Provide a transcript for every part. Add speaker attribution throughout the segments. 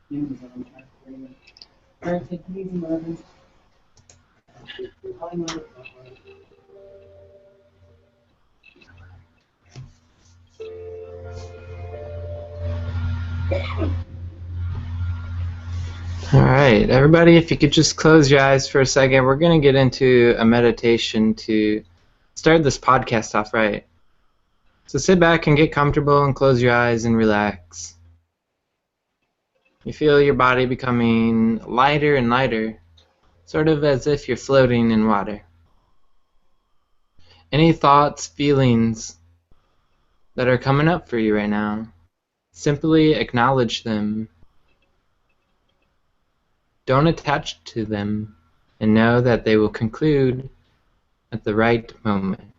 Speaker 1: Alright, take it easy, Marvin.
Speaker 2: Alright, everybody, if you could just close your eyes for a second, we're going to get into a meditation to start this podcast off right. So sit back and get comfortable and close your eyes and relax. You feel your body becoming lighter and lighter, sort of as if you're floating in water. Any thoughts, feelings that are coming up for you right now, simply acknowledge them. Don't attach to them, and know that they will conclude at the right moment.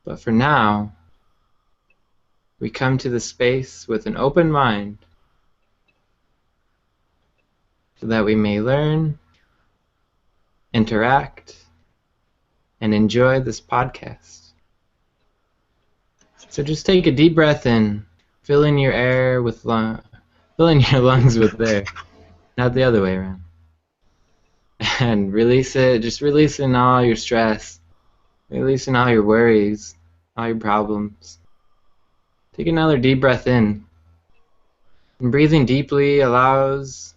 Speaker 2: But for now, we come to the space with an open mind so that we may learn, interact, and enjoy this podcast. So just take a deep breath in, filling your air with filling your lungs with air, not the other way around. And release it, just releasing all your stress, releasing all your worries, all your problems. Take another deep breath in. And breathing deeply allows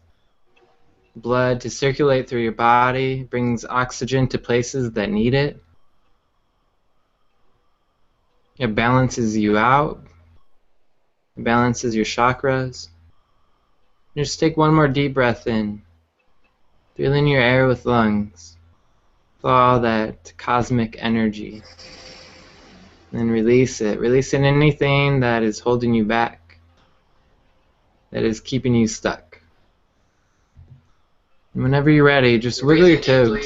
Speaker 2: blood to circulate through your body, brings oxygen to places that need it. It balances you out. It balances your chakras. Just take one more deep breath in. Filling your air with lungs. With all that cosmic energy. Then release it. Releasing anything that is holding you back. That is keeping you stuck. And whenever you're ready, just wiggle your toes.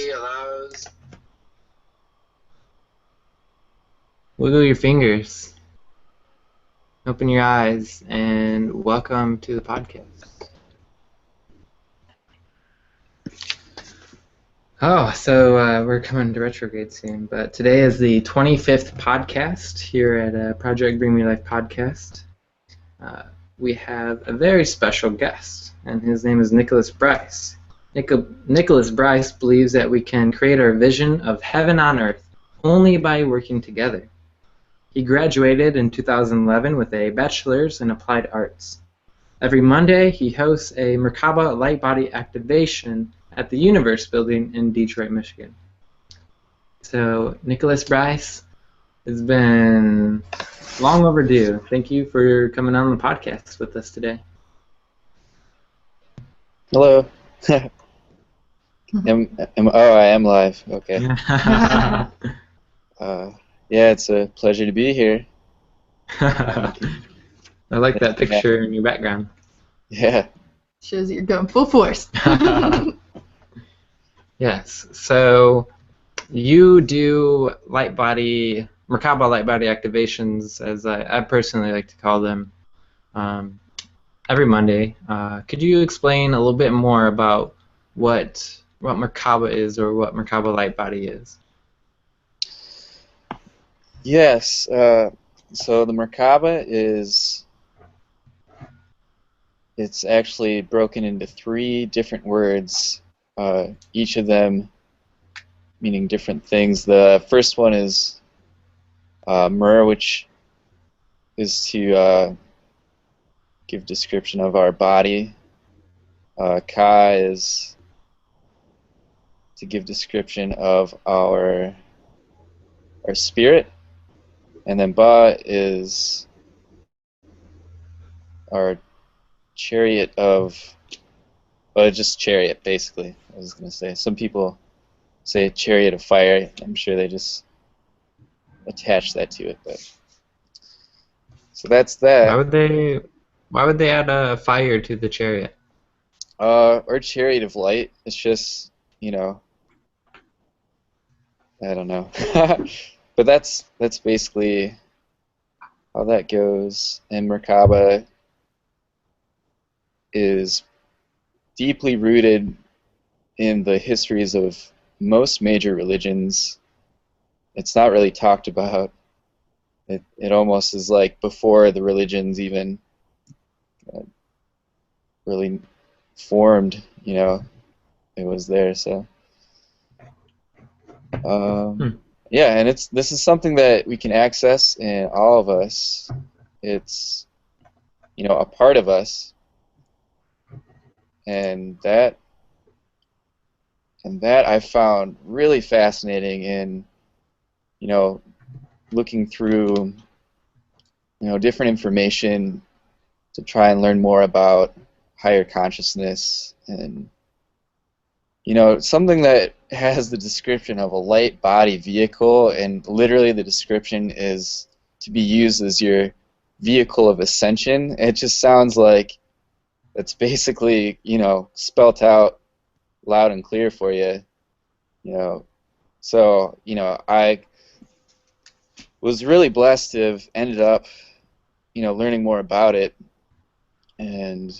Speaker 2: Wiggle your fingers. Open your eyes, and welcome to the podcast. Oh, so we're coming to retrograde soon, but today is the 25th podcast here at Project Bring Me Life Podcast. We have a very special guest, and his name is Nicholas Bryce. Nicholas Bryce believes that we can create our vision of heaven on earth only by working together. He graduated in 2011 with a Bachelor's in Applied Arts. Every Monday, he hosts a Merkaba Light Body activation at the Universe building in Detroit, Michigan. So, Nicholas Bryce, it's been long overdue. Thank you for coming on the podcast with us today.
Speaker 3: Hello. I am live. Okay. Yeah, it's a pleasure to be here.
Speaker 2: I like that picture in your background.
Speaker 3: Yeah.
Speaker 4: Shows you're going full force.
Speaker 2: Yes. So you do Merkaba Light Body activations, as I personally like to call them, every Monday. Could you explain a little bit more about what Merkaba is, or what Merkaba Light Body is?
Speaker 3: Yes. So the Merkaba it's actually broken into 3 different words, each of them meaning different things. The first one is Mer, which is to give description of our body. Ka is to give description of our spirit. And then Ba is our chariot of, just chariot, basically, I was going to say. Some people say chariot of fire. I'm sure they just attach that to it. But so that's that.
Speaker 2: Why would they add a fire to the chariot?
Speaker 3: Or chariot of light. It's just, I don't know. But that's basically how that goes. And Merkaba is deeply rooted in the histories of most major religions. It's not really talked about. It almost is like before the religions even really formed, you know, it was there. So yeah, and this is something that we can access in all of us. It's, you know, a part of us, and that I found really fascinating in, you know, looking through, you know, different information to try and learn more about higher consciousness. And, you know, something that has the description of a light body vehicle, and literally the description is to be used as your vehicle of ascension. It just sounds like it's basically, you know, spelt out loud and clear for you, you know. So, you know, I was really blessed to have ended up, you know, learning more about it, and,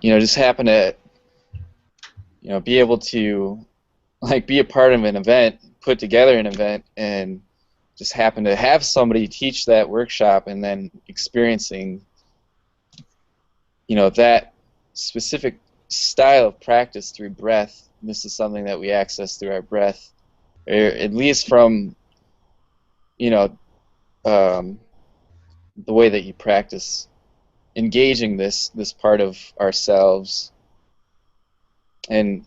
Speaker 3: you know, just happen to, you know, be able to, like, be a part of an event, put together an event, and just happen to have somebody teach that workshop, and then experiencing, you know, that specific style of practice through breath. This is something that we access through our breath, or at least from, you know, the way that you practice engaging this part of ourselves, and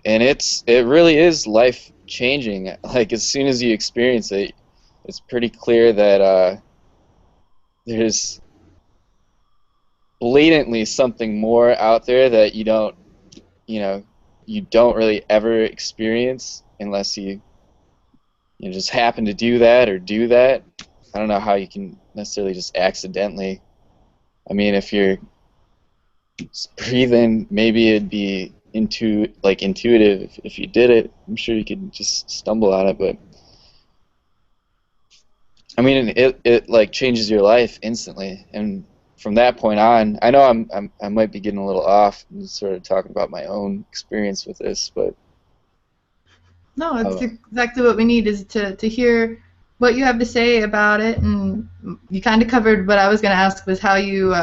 Speaker 3: it really is life changing. Like, as soon as you experience it, it's pretty clear that there's blatantly something more out there that you don't, you know, you don't really ever experience unless you know, just happen to do that or do that. I don't know how you can necessarily just accidentally. I mean, if you're just breathing, maybe it'd be intuitive if you did it. I'm sure you could just stumble on it, but I mean, it like changes your life instantly. And from that point on, I know I might be getting a little off and sort of talking about my own experience with this, but
Speaker 4: No, it's exactly what we need, is to hear what you have to say about it. And you kind of covered what I was going to ask, was how you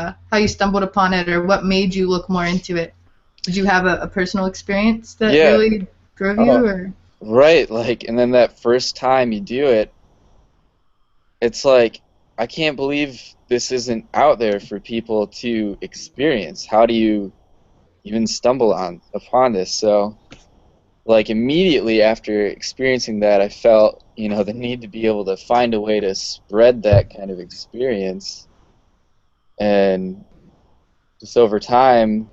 Speaker 4: stumbled upon it, or what made you look more into it. Did you have a personal experience that really drove you? Or?
Speaker 3: Right, like, and then that first time you do it, it's like, I can't believe this isn't out there for people to experience. How do you even stumble upon this? So, like, immediately after experiencing that, I felt, you know, the need to be able to find a way to spread that kind of experience. And just over time,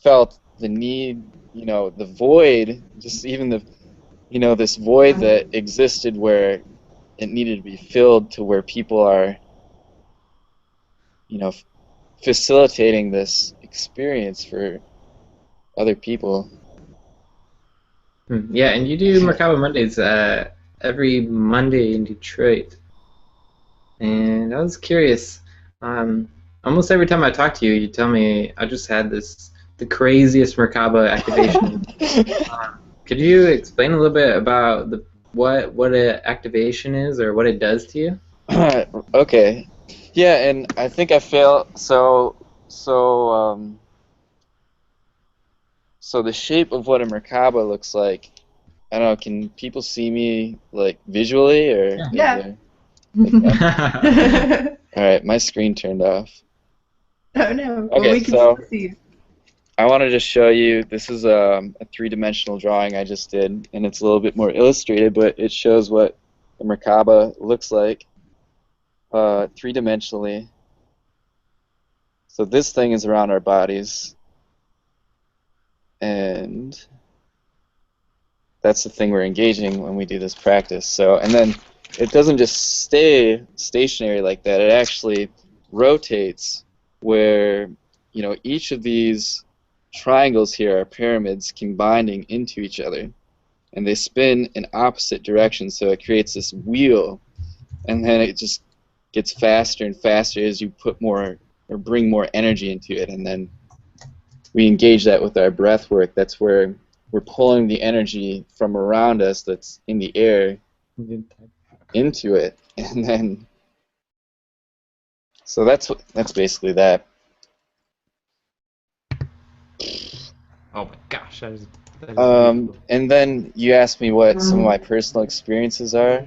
Speaker 3: felt the need, you know, the void, just even the, you know, this void that existed where it needed to be filled, to where people are, you know, facilitating this experience for other people.
Speaker 2: Yeah, and you do Merkaba Mondays every Monday in Detroit. And I was curious, almost every time I talk to you, you tell me I just had the craziest Merkaba activation. Could you explain a little bit about what an activation is, or what it does to you?
Speaker 3: Okay. Yeah, and I think I fail. So the shape of what a Merkaba looks like, I don't know, can people see me, like, visually, or
Speaker 4: Yeah.
Speaker 3: Alright, my screen turned off.
Speaker 4: Oh no.
Speaker 3: Okay,
Speaker 4: Well, we can
Speaker 3: so
Speaker 4: still see you.
Speaker 3: I wanted to show you, this is a three-dimensional drawing I just did, and it's a little bit more illustrated, but it shows what the Merkaba looks like three-dimensionally. So this thing is around our bodies, and that's the thing we're engaging when we do this practice. So, and then it doesn't just stay stationary like that. It actually rotates, where, you know, each of these triangles here are pyramids combining into each other, and they spin in opposite directions, so it creates this wheel, and then it just gets faster and faster as you put more or bring more energy into it, and then we engage that with our breath work. That's where we're pulling the energy from around us that's in the air into it, and then So that's basically that.
Speaker 2: Oh my gosh, that is beautiful.
Speaker 3: And then you asked me what some of my personal experiences are.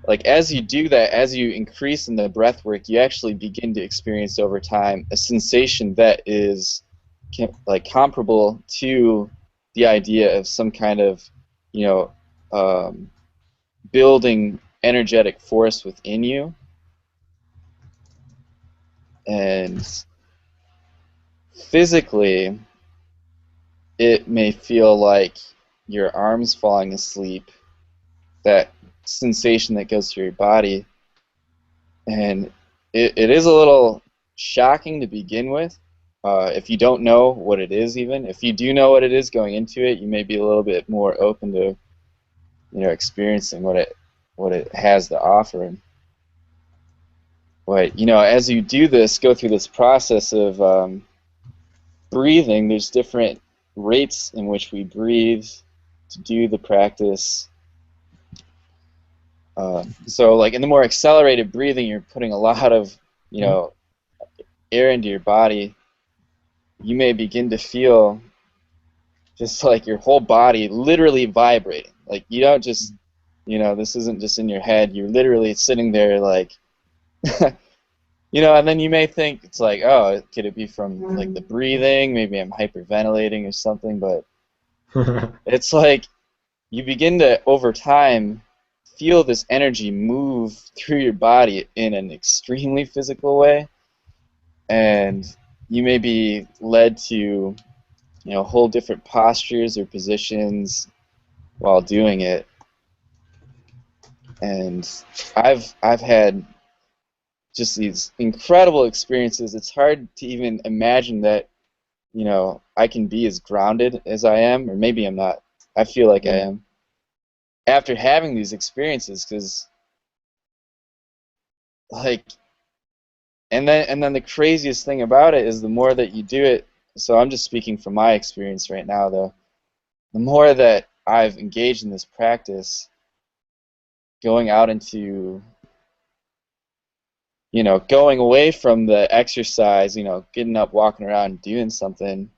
Speaker 3: Like, as you do that, as you increase in the breath work, you actually begin to experience over time a sensation that is like comparable to the idea of some kind of, you know, building energetic force within you. And physically, it may feel like your arms falling asleep, that sensation that goes through your body. And it is a little shocking to begin with. If you don't know what it is, even if you do know what it is going into it, you may be a little bit more open to, experiencing what it has to offer. But as you do this, go through this process of breathing, there's different rates in which we breathe to do the practice. So, like in the more accelerated breathing, you're putting a lot of, air into your body. You may begin to feel just like your whole body literally vibrating. Like you don't just, this isn't just in your head. You're literally sitting there like, and then you may think it's like, oh, could it be from like the breathing? Maybe I'm hyperventilating or something. But it's like you begin to, over time, feel this energy move through your body in an extremely physical way. And you may be led to, hold different postures or positions while doing it. And I've had just these incredible experiences. It's hard to even imagine that, I can be as grounded as I am, or maybe I'm not. I feel like I am. After having these experiences, because, like, and then the craziest thing about it is the more that you do it, so I'm just speaking from my experience right now, though, the more that I've engaged in this practice, going out into, going away from the exercise, getting up, walking around, doing something,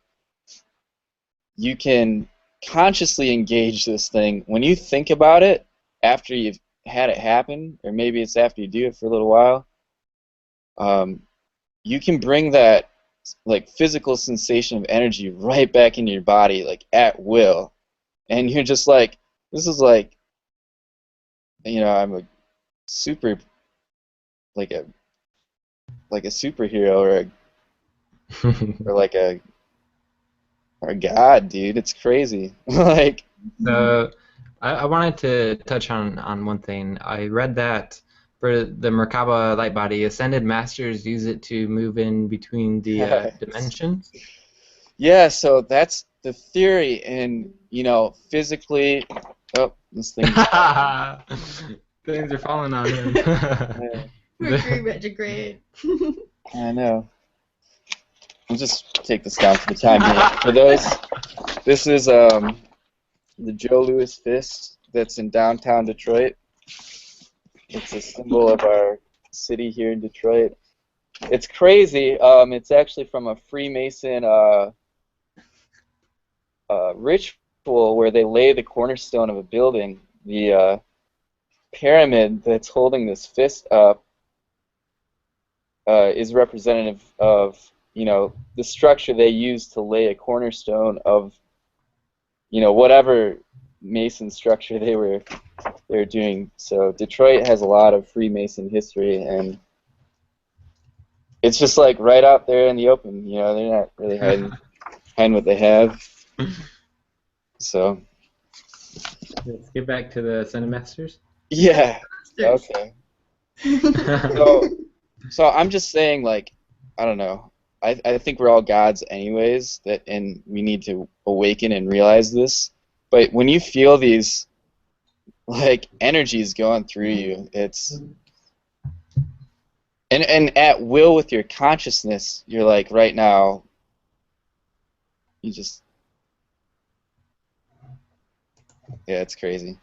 Speaker 3: you can consciously engage this thing. When you think about it after you've had it happen, or maybe it's after you do it for a little while, you can bring that like physical sensation of energy right back into your body, like at will. And you're just like, this is like, I'm a super, like a superhero or like a god, dude. It's crazy. Like,
Speaker 2: So I wanted to touch on one thing. I read that for the Merkaba Light Body, Ascended Masters use it to move in between the dimensions.
Speaker 3: Yeah, so that's the theory. And physically, oh, this thing.
Speaker 2: Things are falling on him.
Speaker 4: Mercury retrograde.
Speaker 3: I know. I'll just take this down for the time being. For those, this is the Joe Louis fist that's in downtown Detroit. It's a symbol of our city here in Detroit. It's crazy. It's actually from a Freemason ritual where they lay the cornerstone of a building. The pyramid that's holding this fist up is representative of, the structure they use to lay a cornerstone of, whatever Mason structure they were doing. So Detroit has a lot of Freemason history, and it's just like right out there in the open. They're not really hiding what they have. So
Speaker 2: let's get back to the Ascended Masters.
Speaker 3: Yeah. Okay. So I'm just saying, like, I don't know. I think we're all gods anyways, and we need to awaken and realize this. But when you feel these, like, energies going through you, it's and at will with your consciousness, you're like, right now, you just, yeah, it's crazy.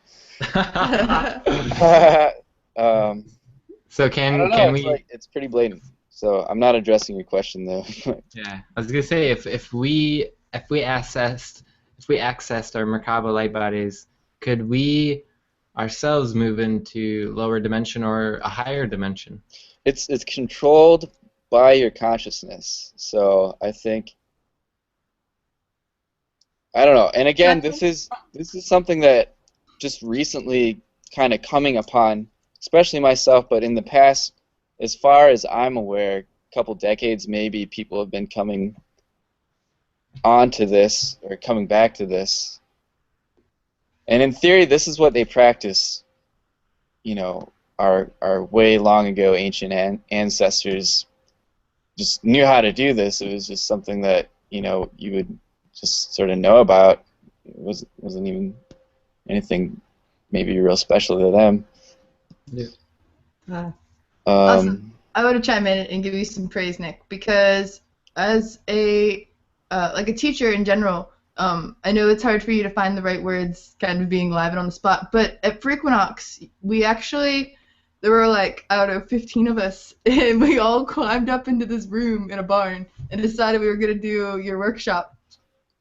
Speaker 2: So
Speaker 3: I
Speaker 2: can
Speaker 3: don't know.
Speaker 2: can
Speaker 3: It's
Speaker 2: we?
Speaker 3: like it's pretty blatant. So I'm not addressing your question though.
Speaker 2: Yeah, I was gonna say if we accessed our Merkaba light bodies, could we ourselves move into lower dimension or a higher dimension?
Speaker 3: It's controlled by your consciousness. So I think I don't know. And again, this is something that just recently kind of coming upon, especially myself, but in the past, as far as I'm aware, a couple decades maybe, people have been coming onto this or coming back to this. And in theory, this is what they practice, our way long ago ancient ancestors just knew how to do this. It was just something that, you would just sort of know about. It wasn't even anything maybe real special to them.
Speaker 2: Yeah.
Speaker 4: Awesome. I want to chime in and give you some praise, Nick, because as a like a teacher in general, I know it's hard for you to find the right words, kind of being live and on the spot. But at Frequinox, there were like, I don't know, 15 of us, and we all climbed up into this room in a barn and decided we were gonna do your workshop.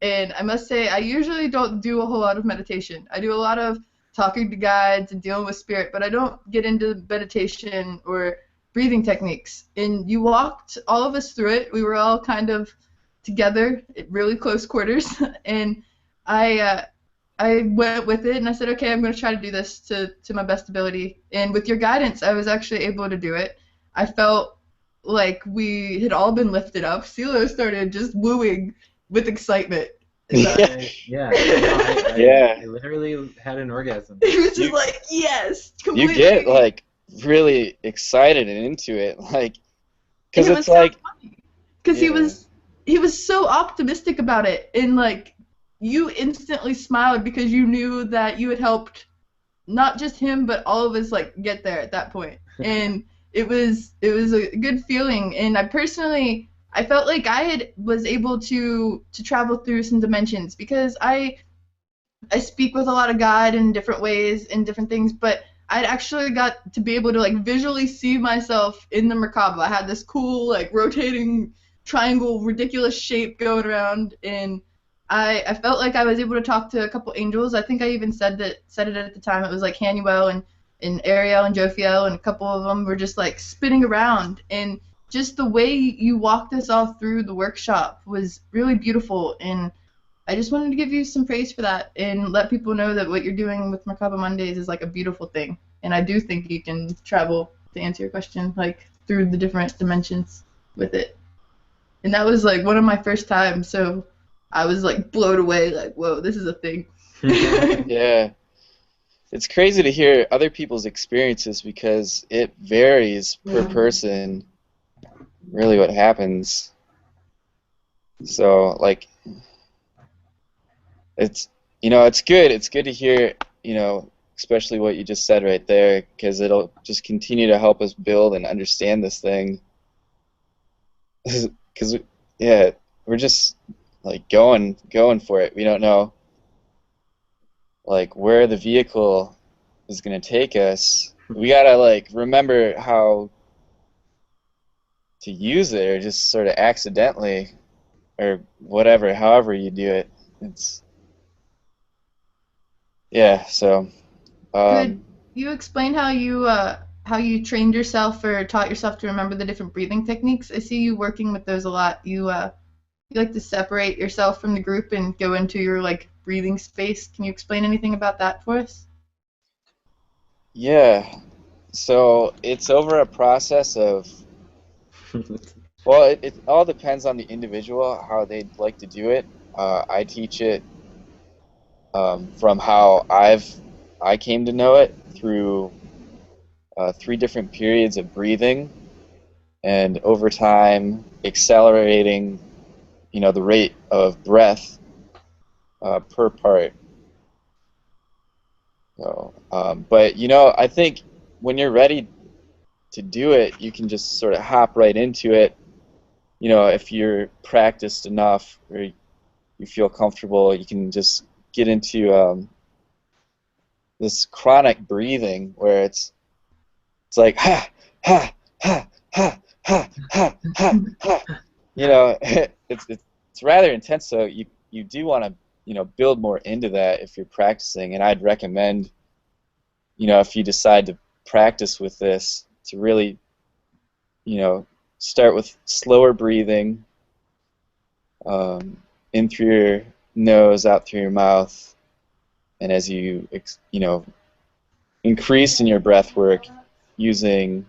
Speaker 4: And I must say, I usually don't do a whole lot of meditation. I do a lot of talking to guides and dealing with spirit, but I don't get into meditation or breathing techniques. And you walked all of us through it. We were all kind of together at really close quarters, and I went with it, and I said, okay, I'm going to try to do this to my best ability. And with your guidance, I was actually able to do it. I felt like we had all been lifted up. CeeLo started just wooing with excitement.
Speaker 2: Yeah. I literally had an orgasm.
Speaker 4: He was just like, yes,
Speaker 3: You
Speaker 4: completely.
Speaker 3: get like really excited and into it, like, because
Speaker 4: And
Speaker 3: it's like,
Speaker 4: because he was so optimistic about it, and like you instantly smiled because you knew that you had helped not just him but all of us like get there at that point. And it was a good feeling, and I felt like I was able to travel through some dimensions, because I speak with a lot of God in different ways and different things, but I'd actually got to be able to like visually see myself in the Merkaba. I had this cool like rotating triangle ridiculous shape going around, and I felt like I was able to talk to a couple angels. I think I even said it at the time. It was like Hanuel and Ariel and Jophiel, and a couple of them were just like spinning around, and just the way you walked us all through the workshop was really beautiful. And I just wanted to give you some praise for that and let people know that what you're doing with Merkaba Mondays is like a beautiful thing. And I do think you can travel, to answer your question, like through the different dimensions with it. And that was like one of my first times, so I was like blown away, like, whoa, this is a thing.
Speaker 3: yeah, it's crazy to hear other people's experiences because it varies per person, really what happens. So like, it's good. It's good to hear, especially what you just said right there, because it'll just continue to help us build and understand this thing. Because yeah, we're just like going for it. We don't know like where the vehicle is gonna take us. We gotta like remember how to use it, or just sort of accidentally, or whatever. However you do it, it's. Yeah, so.
Speaker 4: Could you explain how you trained yourself or taught yourself to remember the different breathing techniques? I see you working with those a lot. You like to separate yourself from the group and go into your like breathing space. Can you explain anything about that for us?
Speaker 3: Yeah, so it's over a process of. Well, it all depends on the individual how they'd like to do it. I teach it from how I came to know it through 3 different periods of breathing, and over time accelerating, the rate of breath per part. So, but I think when you're ready to do it, you can just sort of hop right into it. If you're practiced enough or you feel comfortable, you can just get into this chronic breathing where it's like, ha, ha ha ha ha ha ha ha. You know, it's rather intense. So you do want to build more into that if you're practicing. And I'd recommend if you decide to practice with this to really start with slower breathing, in through your nose, out through your mouth, and as you increase in your breath work, using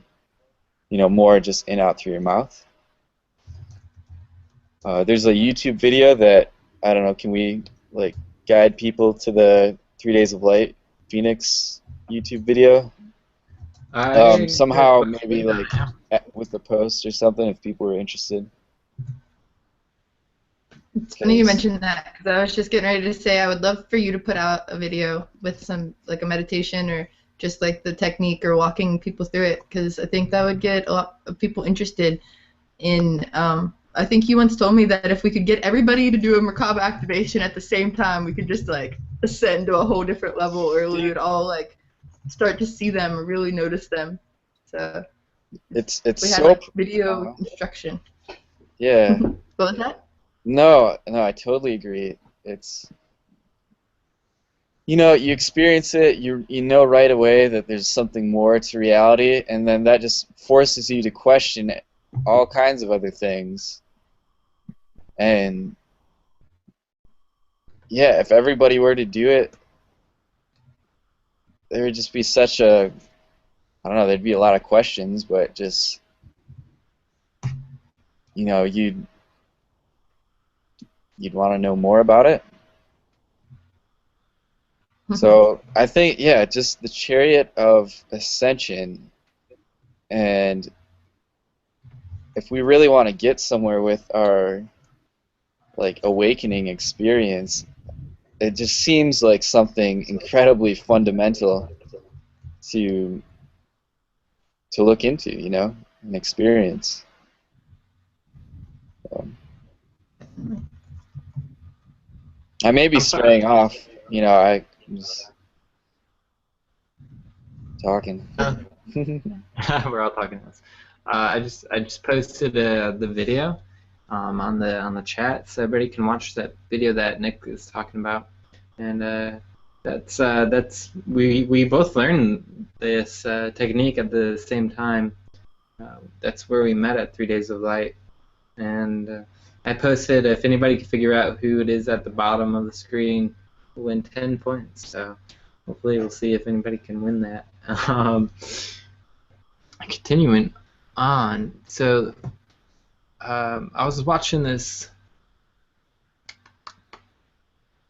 Speaker 3: more just in out through your mouth. There's a YouTube video that I don't know. Can we guide people to the 3 Days of Light Phoenix YouTube video? Somehow maybe with the post or something if people were interested.
Speaker 4: It's funny you mentioned that because I was just getting ready to say I would love for you to put out a video with some a meditation or just the technique or walking people through it, because I think that would get a lot of people interested in. I think you once told me that if we could get everybody to do a Merkaba activation at the same time, we could just ascend to a whole different level, or we would all start to see them or really notice them. So
Speaker 3: it's
Speaker 4: we
Speaker 3: so
Speaker 4: had video instruction.
Speaker 3: Yeah.
Speaker 4: What was that?
Speaker 3: No, I totally agree. It's you experience it, you know right away that there's something more to reality, and then that just forces you to question all kinds of other things. And yeah, if everybody were to do it, there would just be such a, I don't know, there'd be a lot of questions, but just you'd want to know more about it. So I think, yeah, just the chariot of ascension, and if we really want to get somewhere with our awakening experience, it just seems like something incredibly fundamental to look into, and experience. I may be straying off, I'm just talking.
Speaker 2: We're all talking this. I just posted the video on the chat, so everybody can watch that video that Nick is talking about, and that's we both learned this technique at the same time. That's where we met at 3 Days of Light, and I posted, if anybody can figure out who it is at the bottom of the screen, we'll win 10 points. So hopefully we'll see if anybody can win that. Continuing on, so I was watching this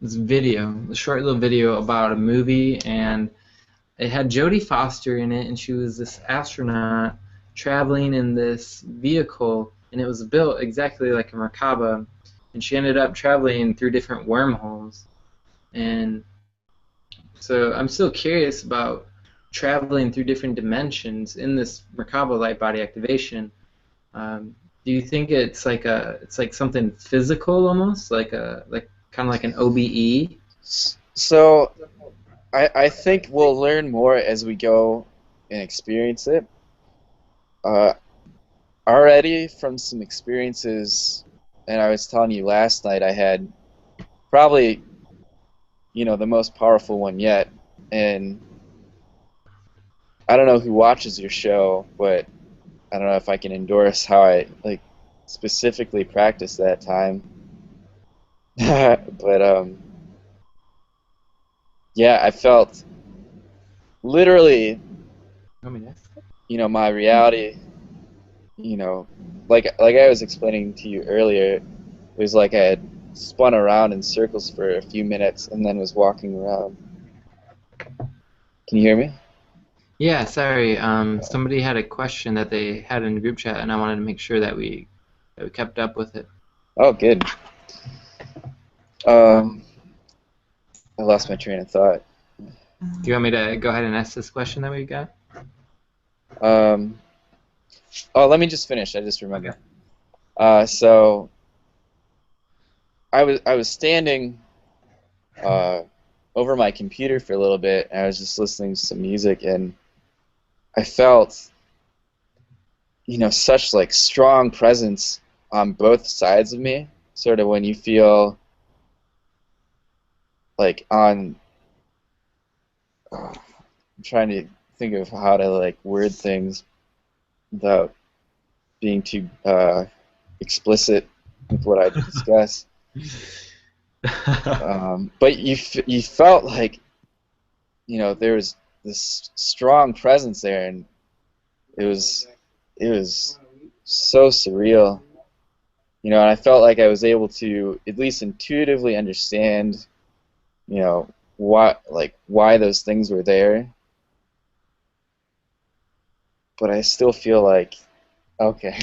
Speaker 2: video, a short little video about a movie, and it had Jodie Foster in it, and she was this astronaut traveling in this vehicle, and it was built exactly like a Merkaba, and she ended up traveling through different wormholes. And so I'm still curious about traveling through different dimensions in this Merkaba Light Body activation. Do you think it's like something physical almost, kind of like an OBE?
Speaker 3: So I think we'll learn more as we go and experience it. Already from some experiences, and I was telling you last night, I had probably the most powerful one yet, and I don't know who watches your show, but I don't know if I can endorse how I specifically practice that time. But yeah, I felt literally my reality, like I was explaining to you earlier, it was like I had spun around in circles for a few minutes and then was walking around. Can you hear me?
Speaker 2: Yeah, sorry. Somebody had a question that they had in the group chat, and I wanted to make sure that we kept up with it.
Speaker 3: Oh, good. I lost my train of thought.
Speaker 2: Do you want me to go ahead and ask this question that we got?
Speaker 3: Oh, let me just finish. I just remembered. So I was standing over my computer for a little bit, and I was just listening to some music, and I felt such like strong presence on both sides of me. Sort of when you feel like on. I'm trying to think of how to like word things without being too explicit with what I discuss. But you felt like there was this strong presence there, and it was so surreal. And I felt like I was able to at least intuitively understand, why those things were there. But I still feel like, okay,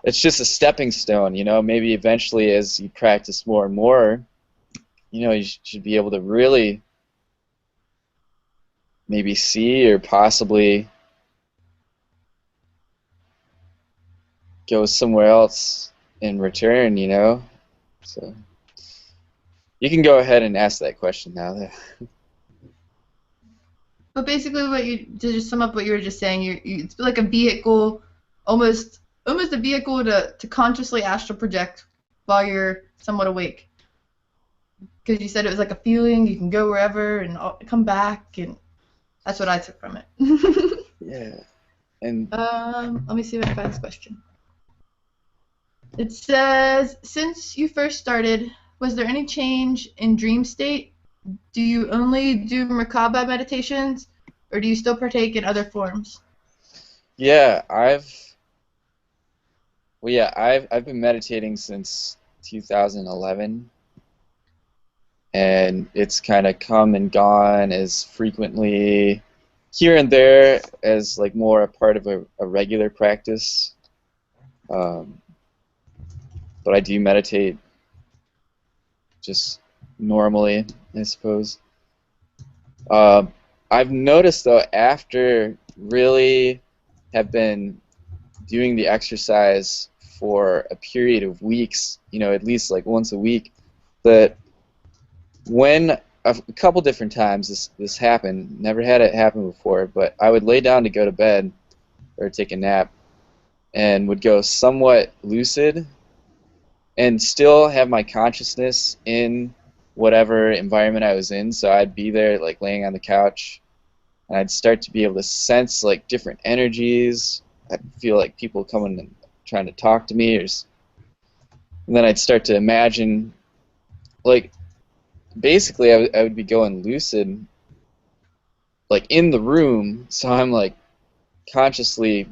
Speaker 3: it's just a stepping stone, maybe eventually as you practice more and more, you should be able to really maybe see or possibly go somewhere else in return, So you can go ahead and ask that question now.
Speaker 4: But basically, to just sum up what you were just saying, it's like a vehicle, almost a vehicle to consciously astral project while you're somewhat awake. Because you said it was like a feeling, you can go wherever and come back, and that's what I took from it.
Speaker 3: Yeah. And
Speaker 4: let me see if I can find this question. It says, since you first started, was there any change in dream state? Do you only do Merkaba meditations, or do you still partake in other forms?
Speaker 3: Yeah, I've been meditating since 2011, and it's kind of come and gone as frequently here and there as like more a part of a regular practice. But I do meditate just normally, I suppose. I've noticed though, after really have been doing the exercise for a period of weeks, at least like once a week, that when a couple different times this happened, never had it happen before, but I would lay down to go to bed or take a nap and would go somewhat lucid and still have my consciousness in whatever environment I was in. So I'd be there like laying on the couch, and I'd start to be able to sense like different energies. I'd feel like people coming and trying to talk to me, and then I'd start to imagine, like, basically I would be going lucid like in the room, so I'm like consciously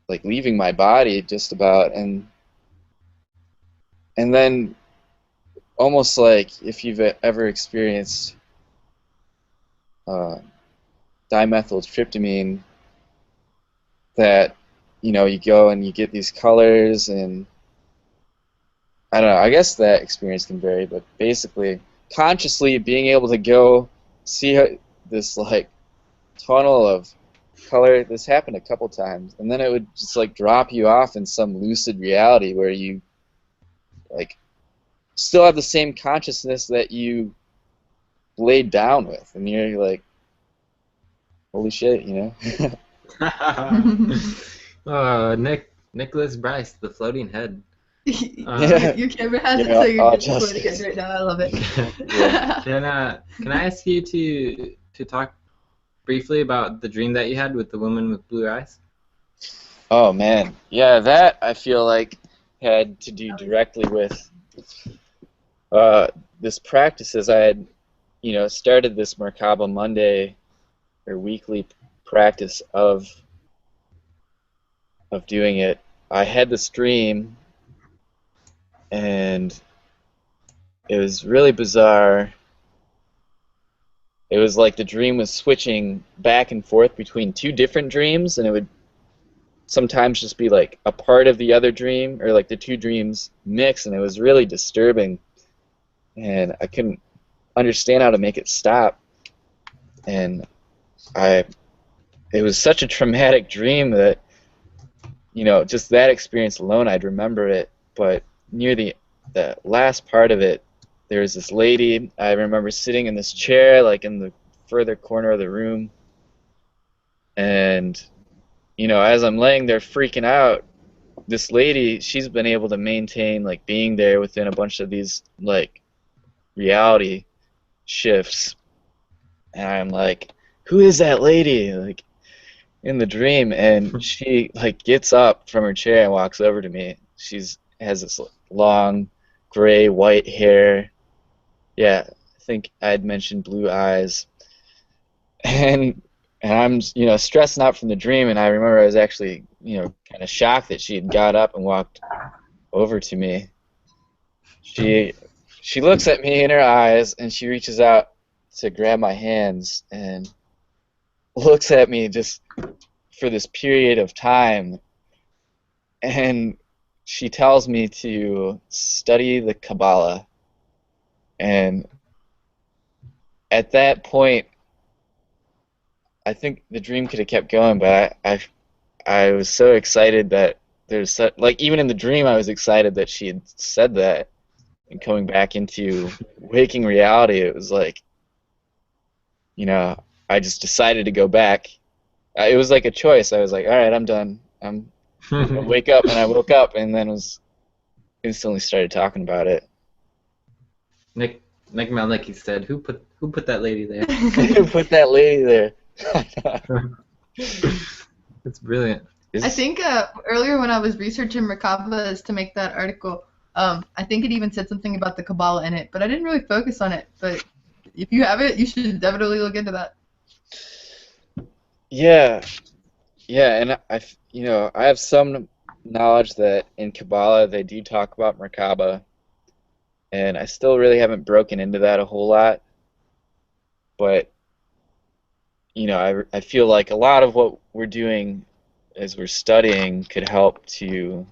Speaker 3: like leaving my body just about, and then almost like if you've ever experienced dimethyltryptamine, that you go and you get these colors, and I don't know, I guess that experience can vary, but basically consciously being able to go see this like tunnel of color. This happened a couple times, and then it would just like drop you off in some lucid reality where you like still have the same consciousness that you laid down with, and you're like, holy shit,
Speaker 2: Nicholas Bryce, the floating head.
Speaker 4: Your camera has it, so you're just floating it right now. I love it.
Speaker 3: Yeah.
Speaker 2: Can I ask you to talk briefly about the dream that you had with the woman with blue eyes?
Speaker 3: Oh man, yeah, that I feel like had to do directly with this practice. As I had, started this Merkaba Monday or weekly practice of doing it. I had this dream, and it was really bizarre. It was like the dream was switching back and forth between two different dreams, and it would sometimes just be like a part of the other dream, or like the two dreams mix, and it was really disturbing, and I couldn't understand how to make it stop. And it was such a traumatic dream that, just that experience alone, I'd remember it. But near the last part of it, there was this lady. I remember sitting in this chair, like in the further corner of the room, and as I'm laying there freaking out, this lady, she's been able to maintain like being there within a bunch of these like reality shifts, and I'm like, who is that lady? Like in the dream, and she like gets up from her chair and walks over to me. Has this long gray white hair. Yeah, I think I had mentioned blue eyes, and I'm stressing out from the dream, and I remember I was actually kind of shocked that she had got up and walked over to me. She looks at me in her eyes, and she reaches out to grab my hands and looks at me just for this period of time, and she tells me to study the Kabbalah. And at that point, I think the dream could have kept going, but I was so excited that even in the dream I was excited that she had said that, and coming back into waking reality, it was like, I just decided to go back. It was like a choice. I was like, all right, I'm done. I'm gonna wake up, and I woke up, and then was instantly started talking about it.
Speaker 2: Nick Malnicki said, "Who put that lady there?"
Speaker 3: Who put that lady there?
Speaker 2: That's brilliant.
Speaker 4: I think earlier when I was researching Merkaba to make that article, I think it even said something about the Kabbalah in it, but I didn't really focus on it. But if you have it, you should definitely look into that.
Speaker 3: Yeah, and I have some knowledge that in Kabbalah they do talk about Merkaba, and I still really haven't broken into that a whole lot. But I feel like a lot of what we're doing as we're studying could help to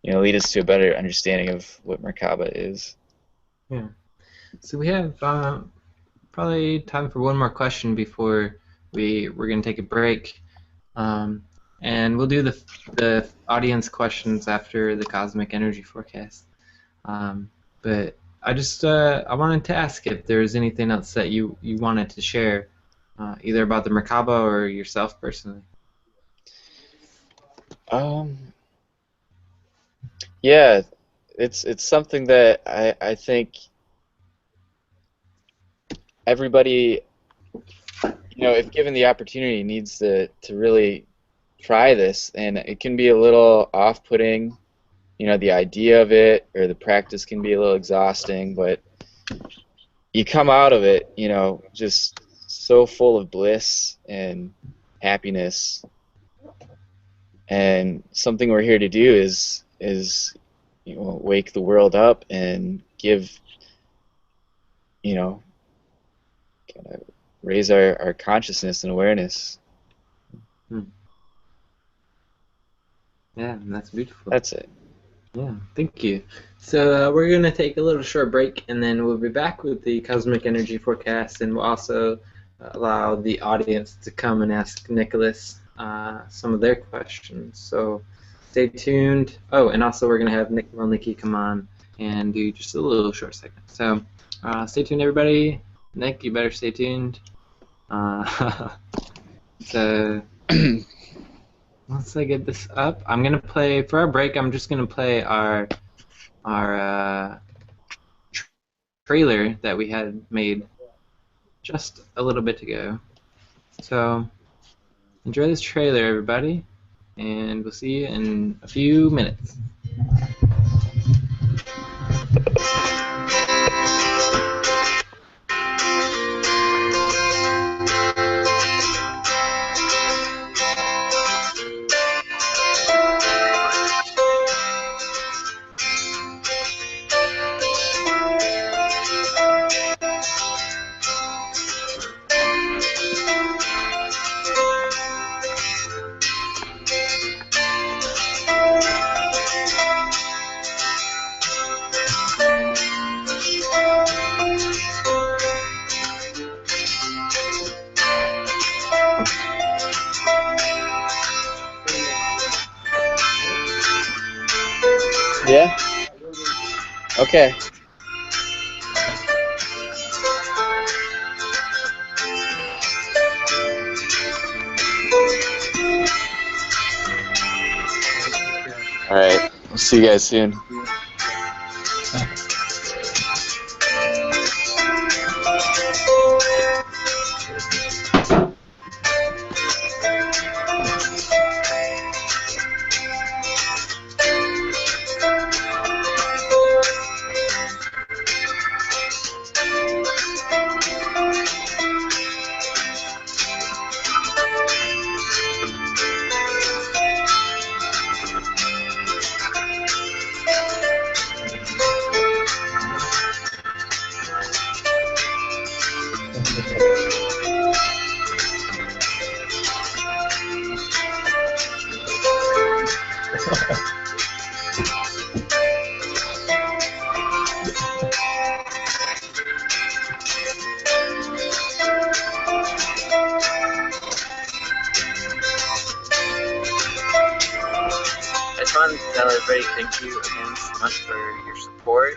Speaker 3: lead us to a better understanding of what Merkaba is.
Speaker 2: Yeah. So we have probably time for one more question before we're going to take a break. And we'll do the audience questions after the cosmic energy forecast. But I just I wanted to ask if there was anything else that you wanted to share, either about the Merkaba or yourself personally.
Speaker 3: Yeah, it's something that I think everybody, if given the opportunity, needs to really try this. And it can be a little off-putting, the idea of it or the practice can be a little exhausting, but you come out of it, just so full of bliss and happiness. And something we're here to do is wake the world up and give, kind of raise our consciousness and awareness.
Speaker 2: Yeah, that's beautiful.
Speaker 3: That's it.
Speaker 2: Yeah, thank you. So we're going to take a little short break, and then we'll be back with the cosmic energy forecast, and we'll also allow the audience to come and ask Nicholas some of their questions. So stay tuned. Oh, and also we're going to have Nick Malnicki come on and do just a little short segment. So stay tuned, everybody. Nick, you better stay tuned. So once I get this up, I'm going to play, for our break, I'm just going to play our trailer that we had made just a little bit ago. So enjoy this trailer, everybody, and we'll see you in a few minutes.
Speaker 3: Yeah? Okay. All right. We'll see you guys soon.
Speaker 2: I just wanted to tell everybody thank you again so much for your support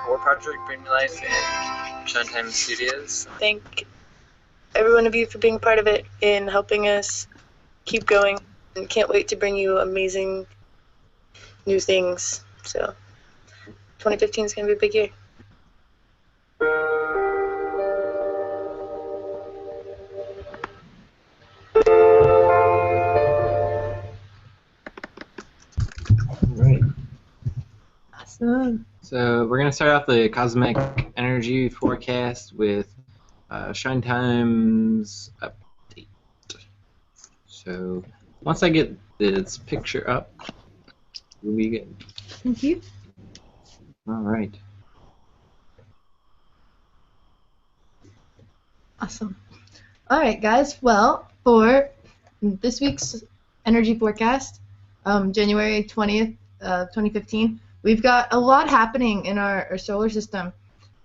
Speaker 2: for Project Bring Me Life and Showtime Studios.
Speaker 5: Thank every one of you for being a part of it and helping us keep going. And can't wait to bring you amazing new things. So 2015 is going to be a big year.
Speaker 2: Right.
Speaker 4: Awesome.
Speaker 2: So we're going to start off the cosmic energy forecast with Shine Time's update. So once I get this picture up, we'll be good.
Speaker 4: Thank you.
Speaker 2: All right.
Speaker 4: Awesome. All right, guys. Well, for this week's energy forecast, January 20th, 2015, we've got a lot happening in our solar system.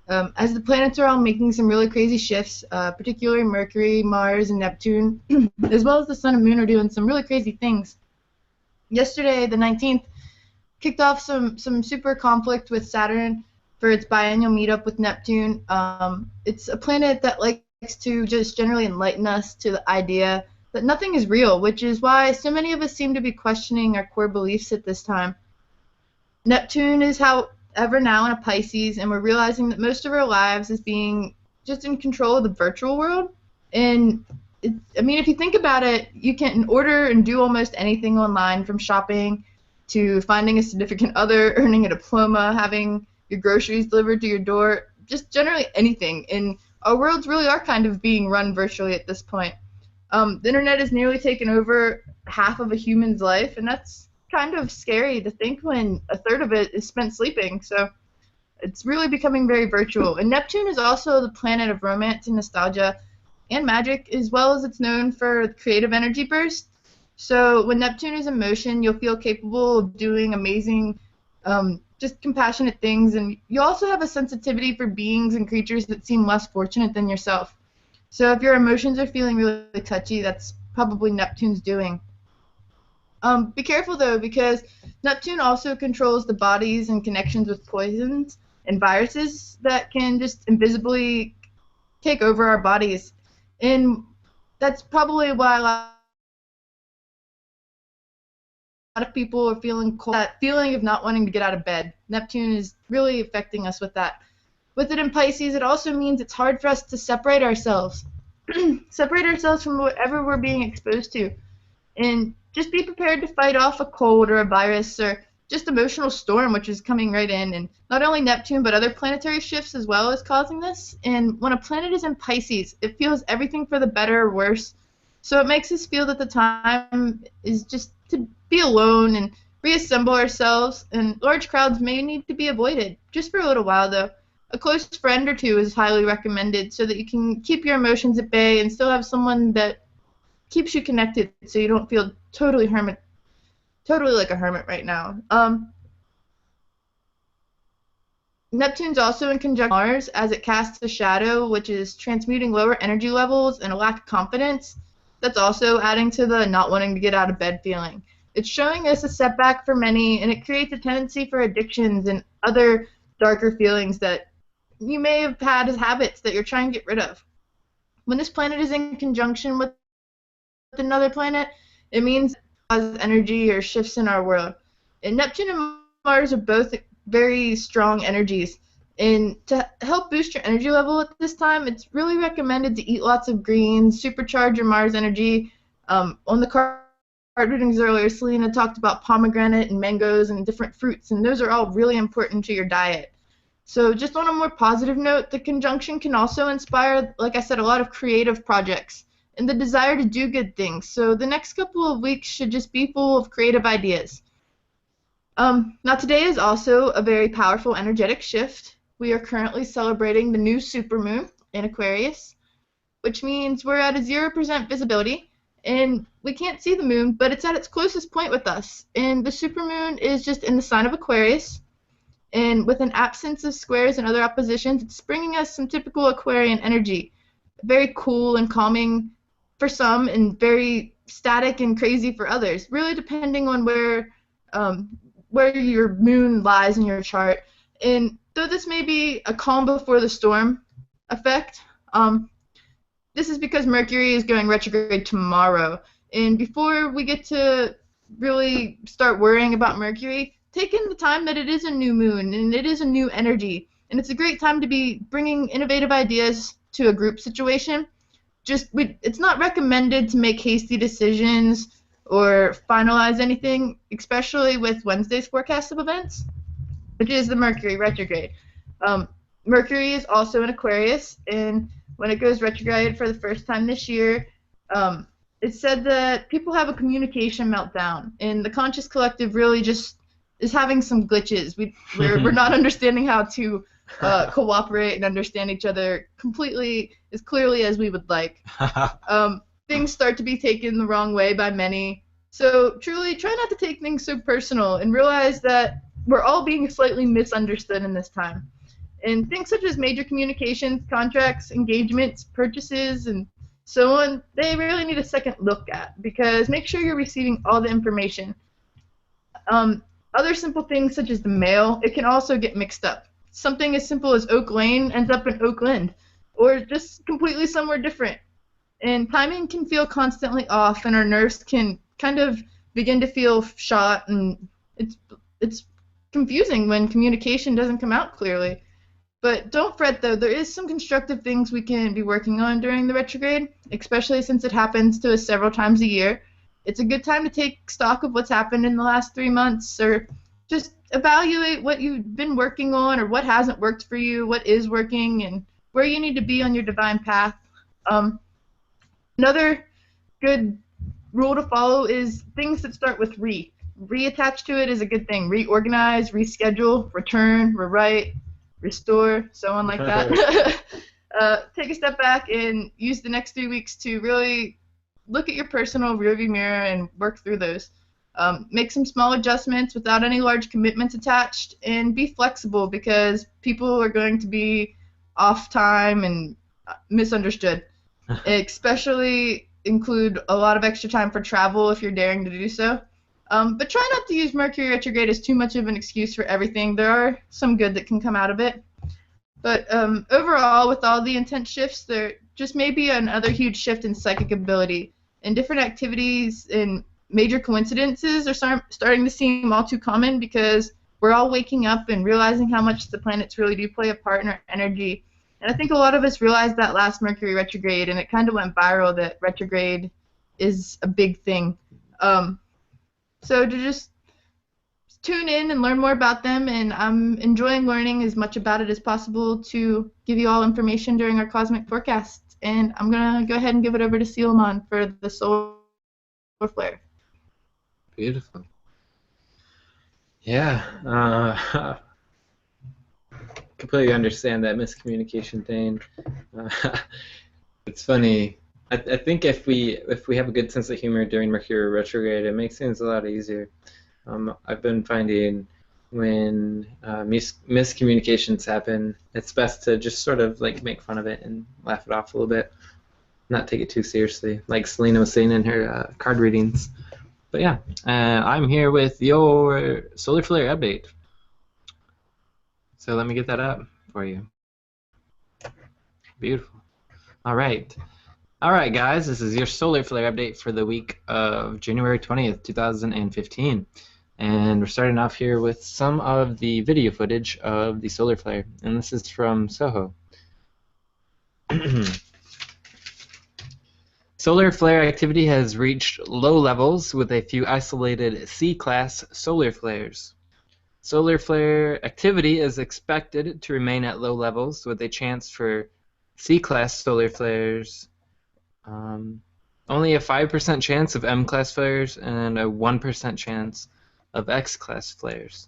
Speaker 4: As the planets are all making some really crazy shifts, particularly Mercury, Mars, and Neptune, as well as the Sun and Moon are doing some really crazy things. Yesterday, the 19th, kicked off some super conflict with Saturn for its biennial meetup with Neptune. It's a planet that likes to just generally enlighten us to the idea that nothing is real, which is why so many of us seem to be questioning our core beliefs at this time. Neptune is, however, now in a Pisces, and we're realizing that most of our lives is being just in control of the virtual world. And if you think about it, you can order and do almost anything online, from shopping to finding a significant other, earning a diploma, having your groceries delivered to your door, just generally anything. And our worlds really are kind of being run virtually at this point. The internet has nearly taken over half of a human's life, and that's kind of scary to think when a third of it is spent sleeping. So it's really becoming very virtual. And Neptune is also the planet of romance and nostalgia and magic, as well as it's known for creative energy bursts. So when Neptune is in motion, you'll feel capable of doing amazing, just compassionate things, and you also have a sensitivity for beings and creatures that seem less fortunate than yourself. So if your emotions are feeling really touchy, that's probably Neptune's doing. Be careful though, because Neptune also controls the bodies and connections with poisons and viruses that can just invisibly take over our bodies. And that's probably why a lot of people are feeling cold, that feeling of not wanting to get out of bed. Neptune is really affecting us with that. With it in Pisces, it also means it's hard for us to separate ourselves. Separate ourselves from whatever we're being exposed to. And just be prepared to fight off a cold or a virus or just emotional storm, which is coming right in. And not only Neptune, but other planetary shifts as well is causing this. And when a planet is in Pisces, it feels everything for the better or worse. So it makes us feel that the time is just to be alone and reassemble ourselves. And large crowds may need to be avoided, just for a little while though. A close friend or two is highly recommended so that you can keep your emotions at bay and still have someone that keeps you connected, so you don't feel totally like a hermit right now. Neptune's also in conjunction Mars as it casts a shadow, which is transmuting lower energy levels and a lack of confidence. That's also adding to the not wanting to get out of bed feeling. It's showing us a setback for many, and it creates a tendency for addictions and other darker feelings that you may have had as habits that you're trying to get rid of. When this planet is in conjunction with another planet, it means it causes energy or shifts in our world. And Neptune and Mars are both very strong energies. And to help boost your energy level at this time, it's really recommended to eat lots of greens, supercharge your Mars energy. On the card readings earlier, Selena talked about pomegranate and mangoes and different fruits, and those are all really important to your diet. So just on a more positive note, the conjunction can also inspire, like I said, a lot of creative projects and the desire to do good things. So the next couple of weeks should just be full of creative ideas. Now today is also a very powerful energetic shift. We are currently celebrating the new supermoon in Aquarius, which means we're at a 0% visibility, and we can't see the moon, but it's at its closest point with us. And the supermoon is just in the sign of Aquarius, and with an absence of squares and other oppositions, it's bringing us some typical Aquarian energy. Very cool and calming for some, and very static and crazy for others, really depending on where your moon lies in your chart. And though this may be a calm before the storm effect, this is because Mercury is going retrograde tomorrow. And before we get to really start worrying about Mercury, take in the time that it is a new moon and it is a new energy. And it's a great time to be bringing innovative ideas to a group situation. It's not recommended to make hasty decisions or finalize anything, especially with Wednesday's forecast of events, which is the Mercury retrograde. Mercury is also in Aquarius, and when it goes retrograde for the first time this year, it's said that people have a communication meltdown, and the conscious collective really just is having some glitches. We're not understanding how to cooperate and understand each other completely as clearly as we would like. Things start to be taken the wrong way by many. So truly try not to take things so personal and realize that we're all being slightly misunderstood in this time. And things such as major communications, contracts, engagements, purchases, and so on, they really need a second look at, because make sure you're receiving all the information. Other simple things such as the mail, it can also get mixed up. Something as simple as Oak Lane ends up in Oakland, or just completely somewhere different. And timing can feel constantly off, and our nerves can kind of begin to feel shot, and it's confusing when communication doesn't come out clearly. But don't fret, though. There is some constructive things we can be working on during the retrograde, especially since it happens to us several times a year. It's a good time to take stock of what's happened in the last 3 months, or just evaluate what you've been working on or what hasn't worked for you, what is working, and where you need to be on your divine path. Another good rule to follow is things that start with re. Reattached to it is a good thing. Reorganize, reschedule, return, rewrite, restore, so on like that. Take a step back and use the next 3 weeks to really look at your personal rearview mirror and work through those. Make some small adjustments without any large commitments attached, and be flexible, because people are going to be off time and misunderstood. Especially include a lot of extra time for travel if you're daring to do so. But try not to use Mercury retrograde as too much of an excuse for everything. There are some good that can come out of it. But overall, with all the intense shifts, there just may be another huge shift in psychic ability. And different activities and major coincidences are starting to seem all too common, because we're all waking up and realizing how much the planets really do play a part in our energy. And I think a lot of us realized that last Mercury retrograde, and it kind of went viral that retrograde is a big thing. So to just tune in and learn more about them, and I'm enjoying learning as much about it as possible to give you all information during our cosmic forecast. And I'm going to go ahead and give it over to Seelman for the solar flare.
Speaker 2: Beautiful. Yeah. Completely understand that miscommunication thing. It's funny. I think if we have a good sense of humor during Mercury retrograde, it makes things a lot easier. I've been finding when miscommunications happen, it's best to just sort of like make fun of it and laugh it off a little bit, not take it too seriously, like Selena was saying in her card readings. But yeah, I'm here with your solar flare update. So let me get that up for you. Beautiful. All right, guys, this is your solar flare update for the week of January 20th, 2015. And we're starting off here with some of the video footage of the solar flare, and this is from Soho. Solar flare activity has reached low levels with a few isolated C-class solar flares. Solar flare activity is expected to remain at low levels with a chance for C-class solar flares, only a 5% chance of M-class flares, and a 1% chance of X-class flares.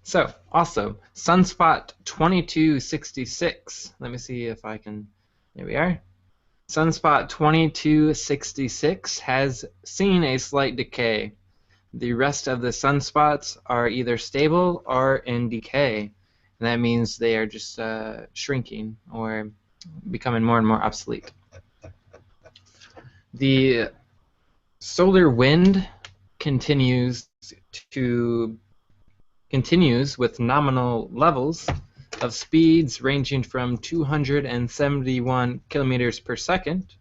Speaker 2: So, also, sunspot 2266. Let me see if I can. There we are. Sunspot 2266 has seen a slight decay. The rest of the sunspots are either stable or in decay. And that means they are just shrinking or becoming more and more obsolete. The solar wind continues with nominal levels of speeds ranging from 271 kilometers per second,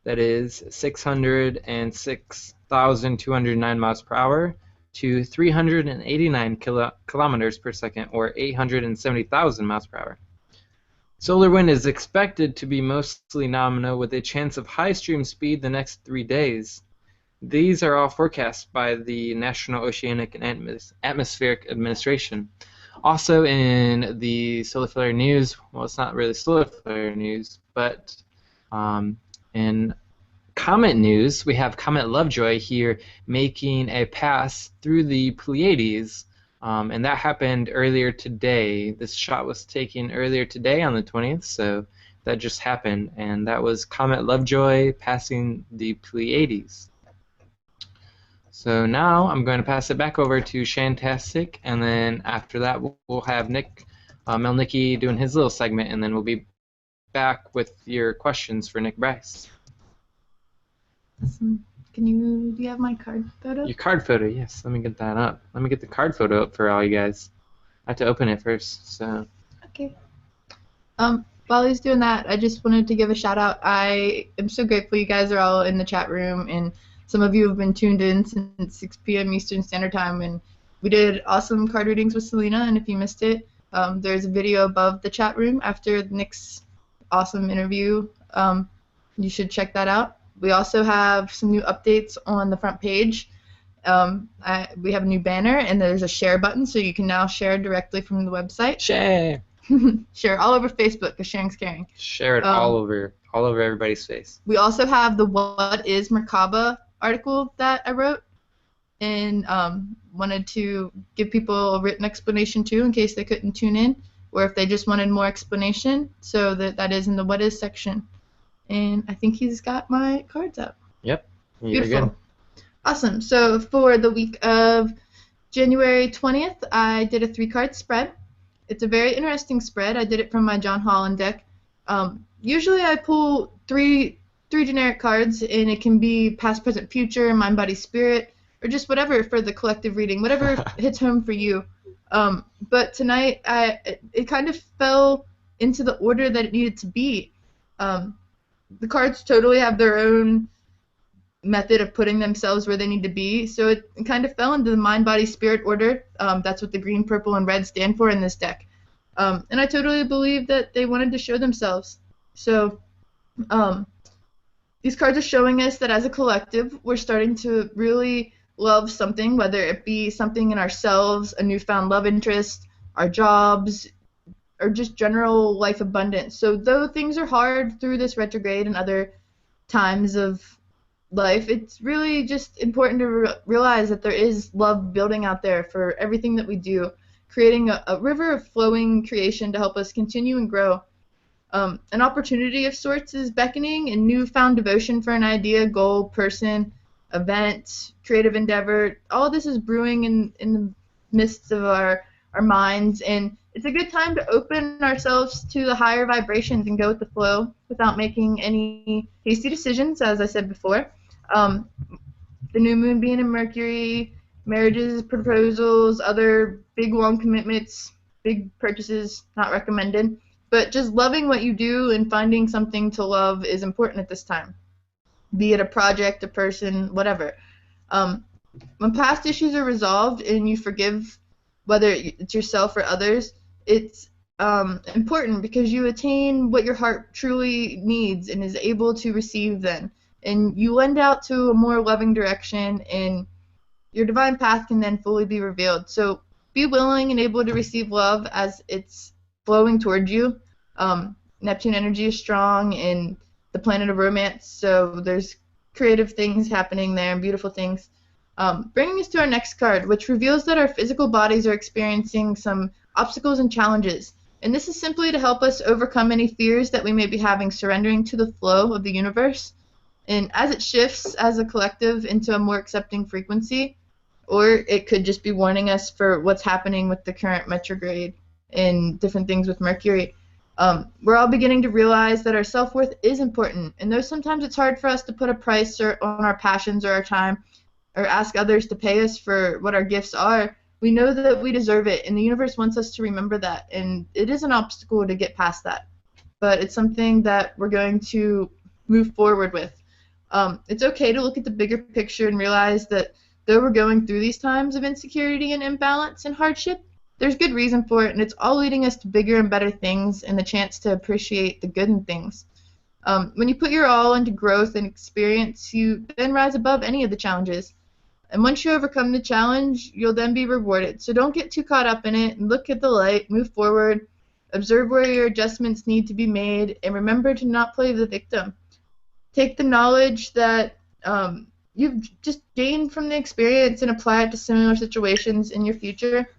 Speaker 2: that is 606,209 miles per hour, to 389 kilometers per second, or 870,000 miles per hour. Solar wind is expected to be mostly nominal with a chance of high stream speed the next 3 days. These are all forecast by the National Oceanic and Atmospheric Administration. Also in the solar flare news, well, it's not really solar flare news, but in comet news, we have Comet Lovejoy here making a pass through the Pleiades, and that happened earlier today. This shot was taken earlier today on the 20th, so that just happened, and that was Comet Lovejoy passing the Pleiades. So now I'm going to pass it back over to Shantastic, and then after that we'll have Nick Melnicki doing his little segment, and then we'll be back with your questions for Nick Bryce.
Speaker 4: Awesome. Do you have my card photo?
Speaker 2: Your card photo, yes. Let me get that up. Let me get the card photo up for all you guys. I have to open it first, so.
Speaker 4: Okay. While he's doing that, I just wanted to give a shout out. I am so grateful you guys are all in the chat room, and some of you have been tuned in since 6 p.m. Eastern Standard Time, and we did awesome card readings with Selena, and if you missed it, there's a video above the chat room after Nick's awesome interview. You should check that out. We also have some new updates on the front page. We have a new banner, and there's a share button, so you can now share directly from the website.
Speaker 2: Share!
Speaker 4: Share all over Facebook, because sharing's caring.
Speaker 2: Share it all over everybody's face.
Speaker 4: We also have the What is Merkaba article that I wrote, and wanted to give people a written explanation too, in case they couldn't tune in, or if they just wanted more explanation. So that is in the What is section. And I think he's got my cards up.
Speaker 2: Yep.
Speaker 4: Beautiful.
Speaker 2: You're good.
Speaker 4: Awesome. So for the week of January 20th, I did a 3-card spread. It's a very interesting spread. I did it from my John Holland deck. Usually I pull three generic cards, and it can be past, present, future, mind, body, spirit, or just whatever for the collective reading, whatever hits home for you. But tonight, it kind of fell into the order that it needed to be. The cards totally have their own method of putting themselves where they need to be, so it kind of fell into the mind, body, spirit order. That's what the green, purple, and red stand for in this deck. And I totally believe that they wanted to show themselves. So these cards are showing us that as a collective, we're starting to really love something, whether it be something in ourselves, a newfound love interest, our jobs, or just general life abundance. So though things are hard through this retrograde and other times of life, it's really just important to realize that there is love building out there for everything that we do, creating a river of flowing creation to help us continue and grow. An opportunity of sorts is beckoning, and newfound devotion for an idea, goal, person, event, creative endeavor. All of this is brewing in the midst of our minds, and it's a good time to open ourselves to the higher vibrations and go with the flow without making any hasty decisions, as I said before. The new moon being in Mercury, marriages, proposals, other big long commitments, big purchases, not recommended. But just loving what you do and finding something to love is important at this time. be it a project, a person, whatever. When past issues are resolved and you forgive, whether it's yourself or others, it's important because you attain what your heart truly needs and is able to receive then. And you lend out to a more loving direction, and your divine path can then fully be revealed. So be willing and able to receive love as it's flowing towards you. Neptune energy is strong in the planet of romance, so there's creative things happening there and beautiful things. Bringing us to our next card, which reveals that our physical bodies are experiencing some obstacles and challenges. And this is simply to help us overcome any fears that we may be having, surrendering to the flow of the universe. And as it shifts as a collective into a more accepting frequency, or it could just be warning us for what's happening with the current retrograde and different things with Mercury. We're all beginning to realize that our self-worth is important. And though sometimes it's hard for us to put a price on our passions or our time, or ask others to pay us for what our gifts are, we know that we deserve it, and the universe wants us to remember that. And it is an obstacle to get past that, but it's something that we're going to move forward with. It's okay to look at the bigger picture and realize that though we're going through these times of insecurity and imbalance and hardship, there's good reason for it, and it's all leading us to bigger and better things and the chance to appreciate the good in things. When you put your all into growth and experience, you then rise above any of the challenges. And once you overcome the challenge, you'll then be rewarded. So don't get too caught up in it, and look at the light, move forward, observe where your adjustments need to be made, and remember to not play the victim. Take the knowledge that you've just gained from the experience and apply it to similar situations in your future.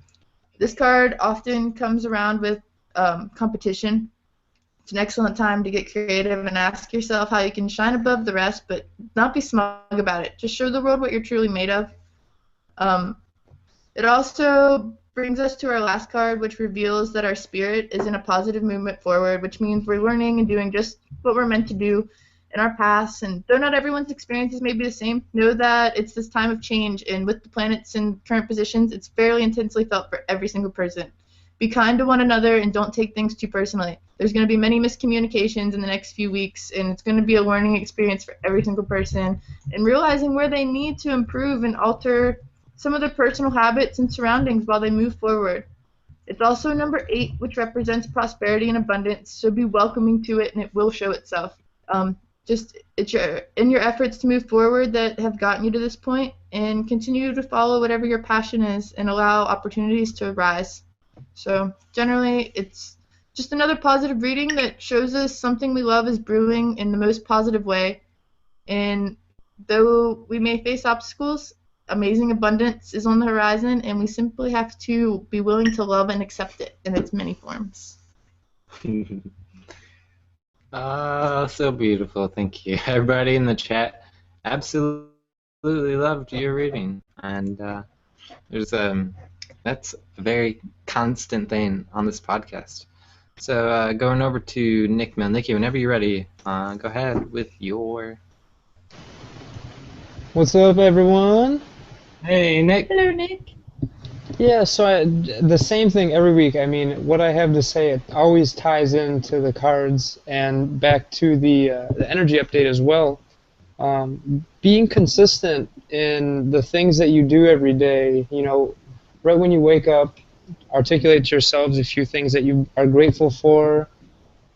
Speaker 4: This card often comes around with competition. It's an excellent time to get creative and ask yourself how you can shine above the rest, but not be smug about it. Just show the world what you're truly made of. It also brings us to our last card, which reveals that our spirit is in a positive movement forward, which means we're learning and doing just what we're meant to do in our past. And though not everyone's experiences may be the same, know that it's this time of change, and with the planets in current positions, it's fairly intensely felt for every single person. Be kind to one another and don't take things too personally. There's going to be many miscommunications in the next few weeks, and it's going to be a learning experience for every single person, and realizing where they need to improve and alter some of their personal habits and surroundings while they move forward. It's also number 8, which represents prosperity and abundance, so be welcoming to it, and it will show itself. It's in your efforts to move forward that have gotten you to this point, and continue to follow whatever your passion is and allow opportunities to arise. So generally, it's just another positive reading that shows us something we love is brewing in the most positive way. And though we may face obstacles, amazing abundance is on the horizon, and we simply have to be willing to love and accept it in its many forms.
Speaker 2: Oh, so beautiful. Thank you. Everybody in the chat absolutely loved your reading. And that's a very constant thing on this podcast. So going over to Nick Melnicki, whenever you're ready, go ahead with your...
Speaker 6: What's up, everyone?
Speaker 2: Hey, Nick.
Speaker 4: Hello, Nick.
Speaker 6: Yeah, so the same thing every week. I mean, what I have to say, it always ties into the cards and back to the energy update as well. Being consistent in the things that you do every day, you know, right when you wake up, articulate to yourselves a few things that you are grateful for,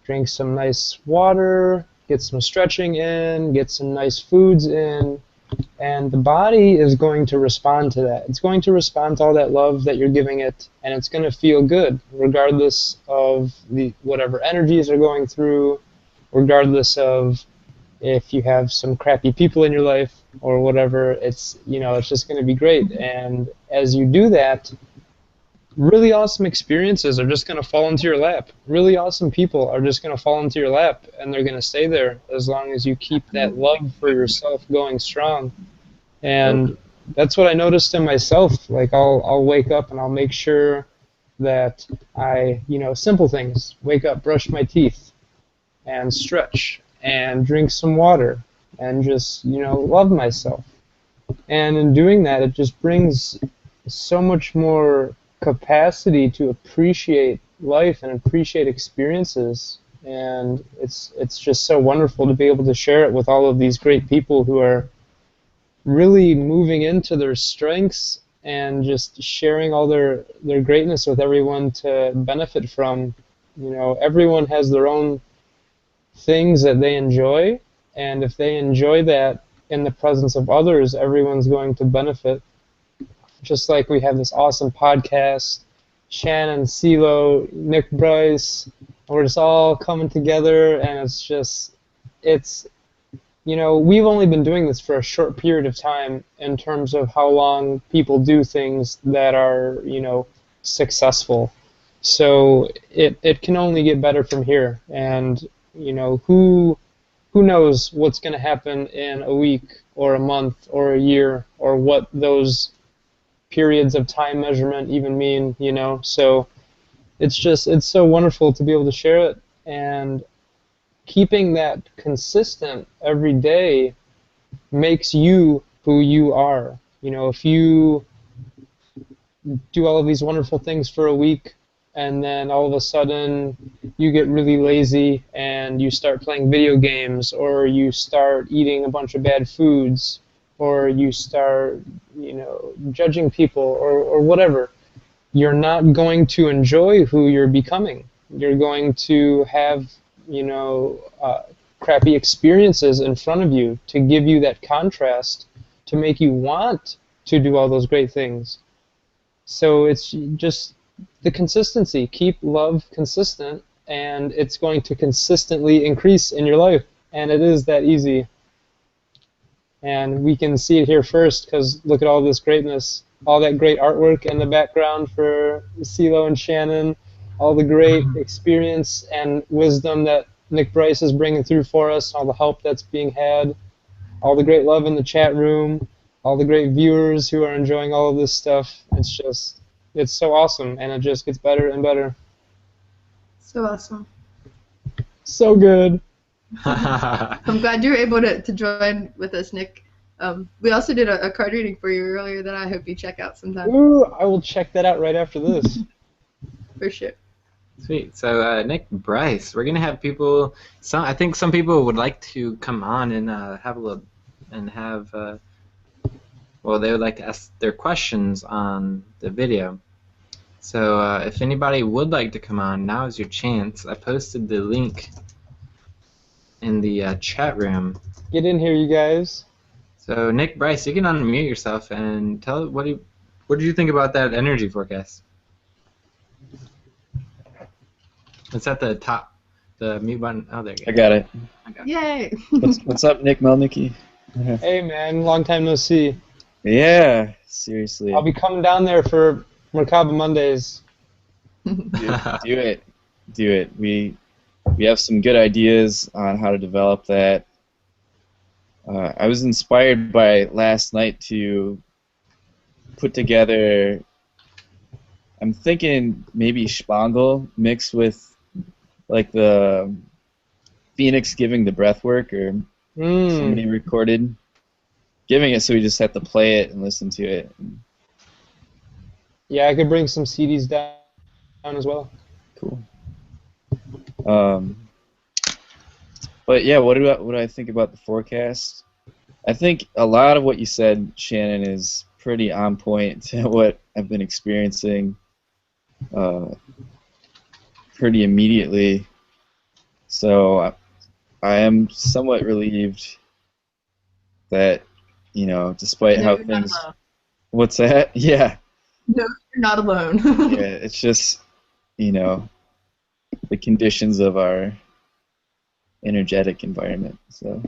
Speaker 6: drink some nice water, get some stretching in, get some nice foods in, and the body is going to respond to that. It's going to respond to all that love that you're giving it, and it's going to feel good regardless of whatever energies are going through, regardless of if you have some crappy people in your life or whatever. It's just going to be great. And as you do that, really awesome experiences are just going to fall into your lap. Really awesome people are just going to fall into your lap, and they're going to stay there as long as you keep that love for yourself going strong. And that's what I noticed in myself. Like, I'll wake up and I'll make sure that I, simple things, wake up, brush my teeth, and stretch, and drink some water, and just, love myself. And in doing that, it just brings so much more capacity to appreciate life and appreciate experiences and it's just so wonderful to be able to share it with all of these great people who are really moving into their strengths and just sharing all their greatness with everyone to benefit from. You know, everyone has their own things that they enjoy, and if they enjoy that in the presence of others, everyone's going to benefit. Just like we have this awesome podcast, Shannon, CeeLo, Nick, Bryce, we're just all coming together, and it's you know, we've only been doing this for a short period of time in terms of how long people do things that are, you know, successful. So it can only get better from here. And, you know, who knows what's going to happen in a week or a month or a year, or what those periods of time measurement even mean, you know? So it's so wonderful to be able to share it, and keeping that consistent every day makes you who you are. You know, if you do all of these wonderful things for a week and then all of a sudden you get really lazy and you start playing video games, or you start eating a bunch of bad foods, or you start, you know, judging people, or whatever, you're not going to enjoy who you're becoming. You're going to have, you know, crappy experiences in front of you to give you that contrast to make you want to do all those great things. So it's just the consistency. Keep love consistent, and it's going to consistently increase in your life. And it is that easy. And we can see it here first, because look at all this greatness, all that great artwork in the background for CeeLo and Shannon, all the great experience and wisdom that Nick Bryce is bringing through for us, all the help that's being had, all the great love in the chat room, all the great viewers who are enjoying all of this stuff. It's so awesome, and it just gets better and better.
Speaker 4: So awesome.
Speaker 6: So good.
Speaker 4: I'm glad you were able to join with us, Nick. We also did a card reading for you earlier that I hope you check out sometime.
Speaker 6: Ooh, I will check that out right after this.
Speaker 4: For sure.
Speaker 2: Sweet. So Nick, Bryce, we're gonna have people. I think some people would like to come on and have a little, and have. Well, they would like to ask their questions on the video. So if anybody would like to come on, now is your chance. I posted the link in the chat room.
Speaker 6: Get in here, you guys.
Speaker 2: So Nick, Bryce, you can unmute yourself and tell what did you think about that energy forecast? It's at the top, the mute button. Oh, there you go.
Speaker 3: I got it.
Speaker 4: Yay!
Speaker 3: What's up, Nick Melnicky?
Speaker 6: Hey, man, long time no see.
Speaker 3: Yeah, seriously.
Speaker 6: I'll be coming down there for Merkaba Mondays.
Speaker 3: Do it. We have some good ideas on how to develop that. I was inspired by last night to put together. I'm thinking maybe Spangle mixed with like the Phoenix giving the breath work, or somebody recorded giving it, so we just have to play it and listen to it.
Speaker 6: Yeah, I could bring some CDs down as well.
Speaker 3: Cool. But yeah, what do I think about the forecast? I think a lot of what you said, Shannon, is pretty on point to what I've been experiencing pretty immediately. So I am somewhat relieved that, you know, despite how
Speaker 4: You're
Speaker 3: things...
Speaker 4: not alone.
Speaker 3: What's that? Yeah.
Speaker 4: No, you're not alone.
Speaker 3: Yeah, it's just, you know, the conditions of our energetic environment. So.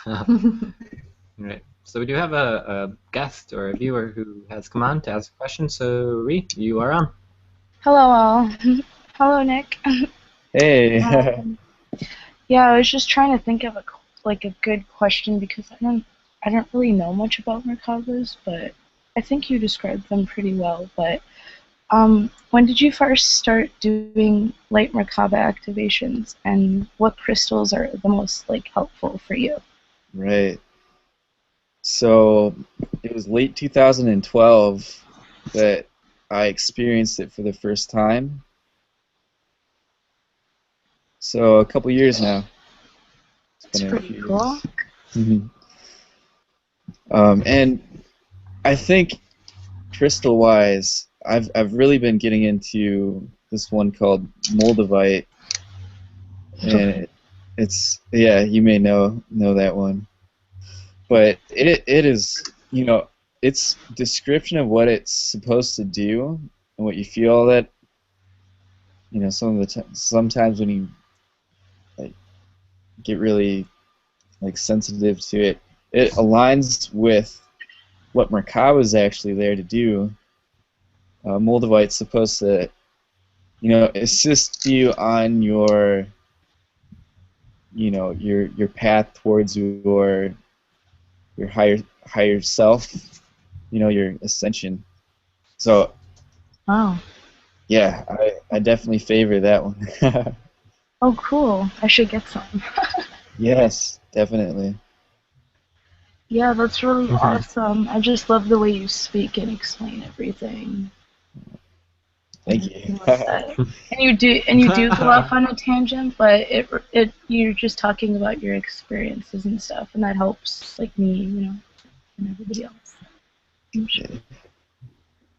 Speaker 2: Right. So we do have a guest or a viewer who has come on to ask a question. So Ree, you are on.
Speaker 7: Hello all. Hello Nick.
Speaker 3: Hey.
Speaker 7: Yeah, I was just trying to think of a good question, because I don't really know much about Merkabas, but I think you described them pretty well. But when did you first start doing light Merkaba activations, and what crystals are the most helpful for you?
Speaker 3: Right. So it was late 2012 that I experienced it for the first time. So a couple years now.
Speaker 7: It's pretty cool.
Speaker 3: Hmm. And I think crystal-wise, I've really been getting into this one called Moldavite, and it's you may know that one, but it is its description of what it's supposed to do and what you feel that sometimes when you like get really like sensitive to it, it aligns with what Merkaba is actually there to do. Moldavite's supposed to, assist you on your path towards your higher self, your ascension. So
Speaker 7: Wow.
Speaker 3: yeah, I definitely favor that one.
Speaker 7: Oh, cool. I should get some.
Speaker 3: Yes, definitely.
Speaker 7: Yeah, that's really
Speaker 2: Mhm.
Speaker 7: awesome. I just love the way you speak and explain everything.
Speaker 3: Thank you.
Speaker 7: And you do go off on a tangent, but you're just talking about your experiences and stuff, and that helps, like me, and everybody else. I'm sure.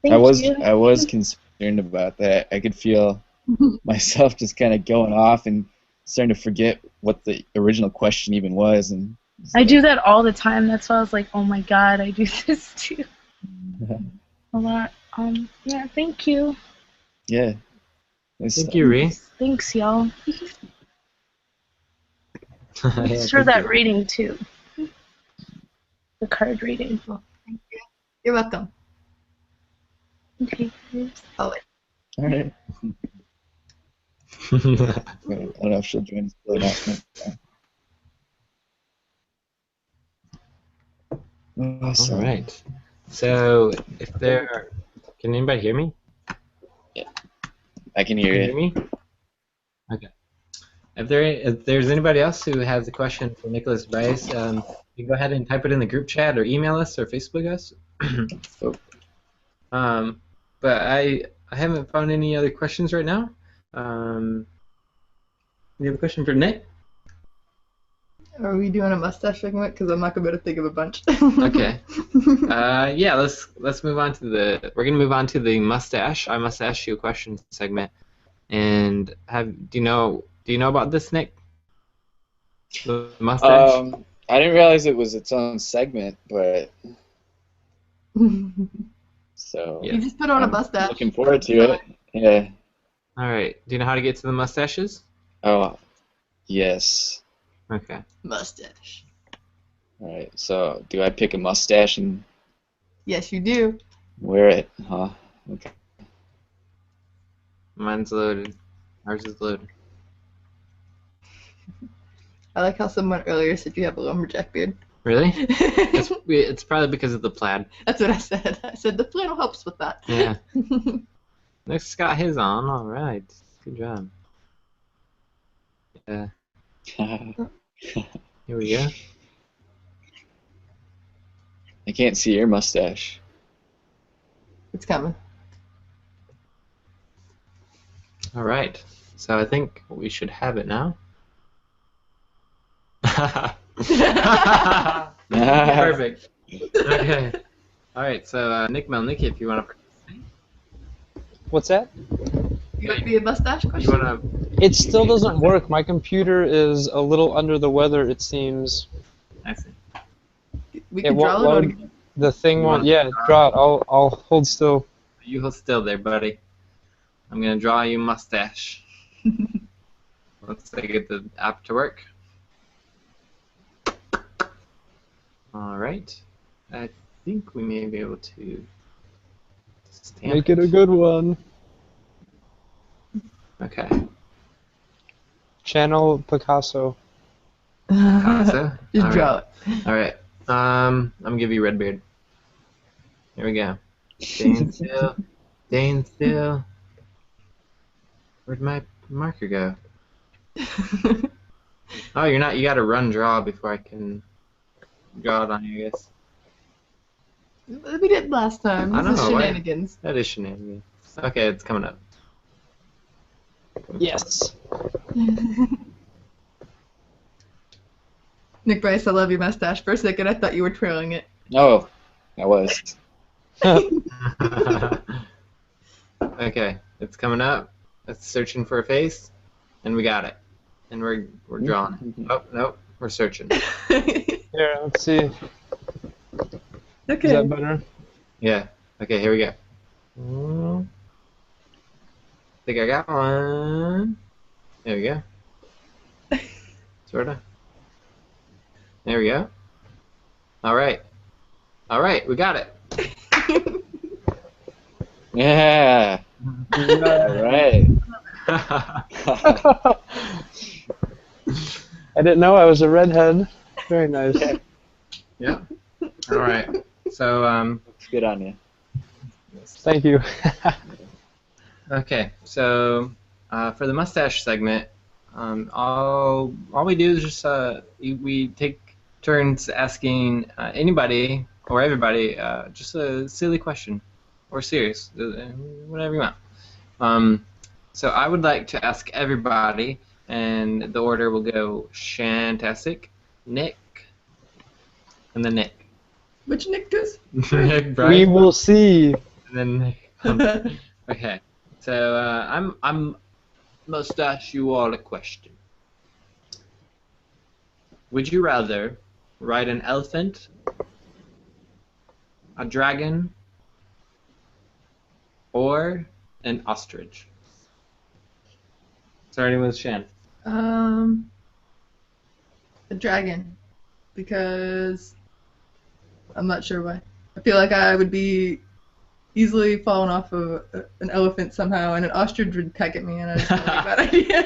Speaker 3: I
Speaker 7: Thank you.
Speaker 3: was concerned about that. I could feel myself just kind of going off and starting to forget what the original question even was, and
Speaker 7: I do that all the time. That's why I was like, oh my god, I do this too a lot. Yeah, thank you.
Speaker 3: yeah.
Speaker 2: Thank you, Ree.
Speaker 7: Thanks, y'all.
Speaker 2: Yeah,
Speaker 7: Thanks for
Speaker 2: thank
Speaker 7: that
Speaker 2: you.
Speaker 7: reading too. The card reading.
Speaker 4: You're welcome.
Speaker 7: Okay.
Speaker 4: Oh,
Speaker 3: All right. I don't know if she'll join us or not. Awesome.
Speaker 2: All right. So, if can anybody hear me?
Speaker 3: I can hear
Speaker 2: Can you
Speaker 3: you.
Speaker 2: hear me? Okay. If there's anybody else who has a question for Nicholas Bryce, you can go ahead and type it in the group chat or email us or Facebook us. But I haven't found any other questions right now. You have a question for Nick?
Speaker 4: are we doing a mustache segment? Because I'm not gonna be able to think of a bunch.
Speaker 2: Okay. Yeah, let's move on to we're gonna move on to the mustache. I must ask you a question segment. And do you know about this, Nick? The mustache?
Speaker 3: I didn't realize it was its own segment, but so
Speaker 2: Yeah.
Speaker 4: You just put on a
Speaker 3: I'm
Speaker 4: mustache.
Speaker 3: looking forward to it. Yeah.
Speaker 2: All right. Do you know how to get to the mustaches?
Speaker 3: Oh, yes.
Speaker 2: Okay.
Speaker 4: Mustache.
Speaker 3: All right. So, do I pick a mustache and
Speaker 4: Yes, you do.
Speaker 3: wear it? Huh? Okay.
Speaker 2: Mine's loaded. Ours is loaded.
Speaker 4: I like how someone earlier said you have a lumberjack beard.
Speaker 2: Really? It's probably because of the plaid.
Speaker 4: That's what I said. I said the flannel helps with that.
Speaker 2: Yeah. Nick's got his on. All right. Good job. Yeah. Here we go.
Speaker 3: I can't see your mustache.
Speaker 4: It's coming.
Speaker 2: All right. So I think we should have it now. Perfect. Okay. All right. So Nick Melnick, if you want to,
Speaker 6: What's that?
Speaker 4: You want to be a mustache
Speaker 2: you
Speaker 4: question?
Speaker 2: want to.
Speaker 6: It still doesn't work. My computer is a little under the weather, it seems.
Speaker 2: I see.
Speaker 4: We
Speaker 6: It
Speaker 4: can
Speaker 6: won't
Speaker 4: draw it.
Speaker 6: load. The thing
Speaker 2: You
Speaker 6: won't.
Speaker 2: want-
Speaker 6: Yeah, draw it. I'll hold still.
Speaker 2: You hold still there, buddy. I'm gonna draw you mustache. Let's get the app to work. All right. I think we may be able to stamp
Speaker 6: Make it a good one.
Speaker 2: Okay.
Speaker 6: Channel Picasso.
Speaker 2: So,
Speaker 4: Just
Speaker 2: all
Speaker 4: draw
Speaker 2: right.
Speaker 4: it.
Speaker 2: All right. I'm gonna give you Redbeard. Here we go. Staying still. Staying still. Where'd my marker go? Oh, you're not. You gotta run draw before I can draw it on you, I guess.
Speaker 4: We did last time.
Speaker 2: I
Speaker 4: This is
Speaker 2: know, why-
Speaker 4: shenanigans.
Speaker 2: That is shenanigans. Okay, it's coming up.
Speaker 6: Yes.
Speaker 4: Nick Bryce, I love your mustache. For a second, I thought you were trailing it.
Speaker 3: Oh, I was.
Speaker 2: Okay, it's coming up. It's searching for a face, and we got it. And we're drawing it. Oh, nope, we're searching.
Speaker 6: Here, let's see. Is
Speaker 4: Okay.
Speaker 6: that better?
Speaker 2: Yeah. Okay, here we go. I think I got one. There we go. Sorta. There we go. All right. All right, we got it.
Speaker 3: Yeah. All right.
Speaker 6: I didn't know I was a redhead. Very nice.
Speaker 2: Yeah. All right. So
Speaker 3: Looks good on you.
Speaker 6: Thank you.
Speaker 2: okay. So for the mustache segment, all we do is just we take turns asking anybody or everybody just a silly question or serious, whatever you want. So I would like to ask everybody, and the order will go Shantastic, Nick, and then Nick.
Speaker 4: Which Nick does?
Speaker 2: Nick, Bryce,
Speaker 6: We will see.
Speaker 2: and then Nick. Okay. So I'm must ask you all a question. Would you rather ride an elephant, a dragon, or an ostrich? Starting with Shan.
Speaker 4: A dragon, because I'm not sure why. I feel like I would be easily falling off of an elephant somehow, and an ostrich would peck at me, and I just don't like that idea.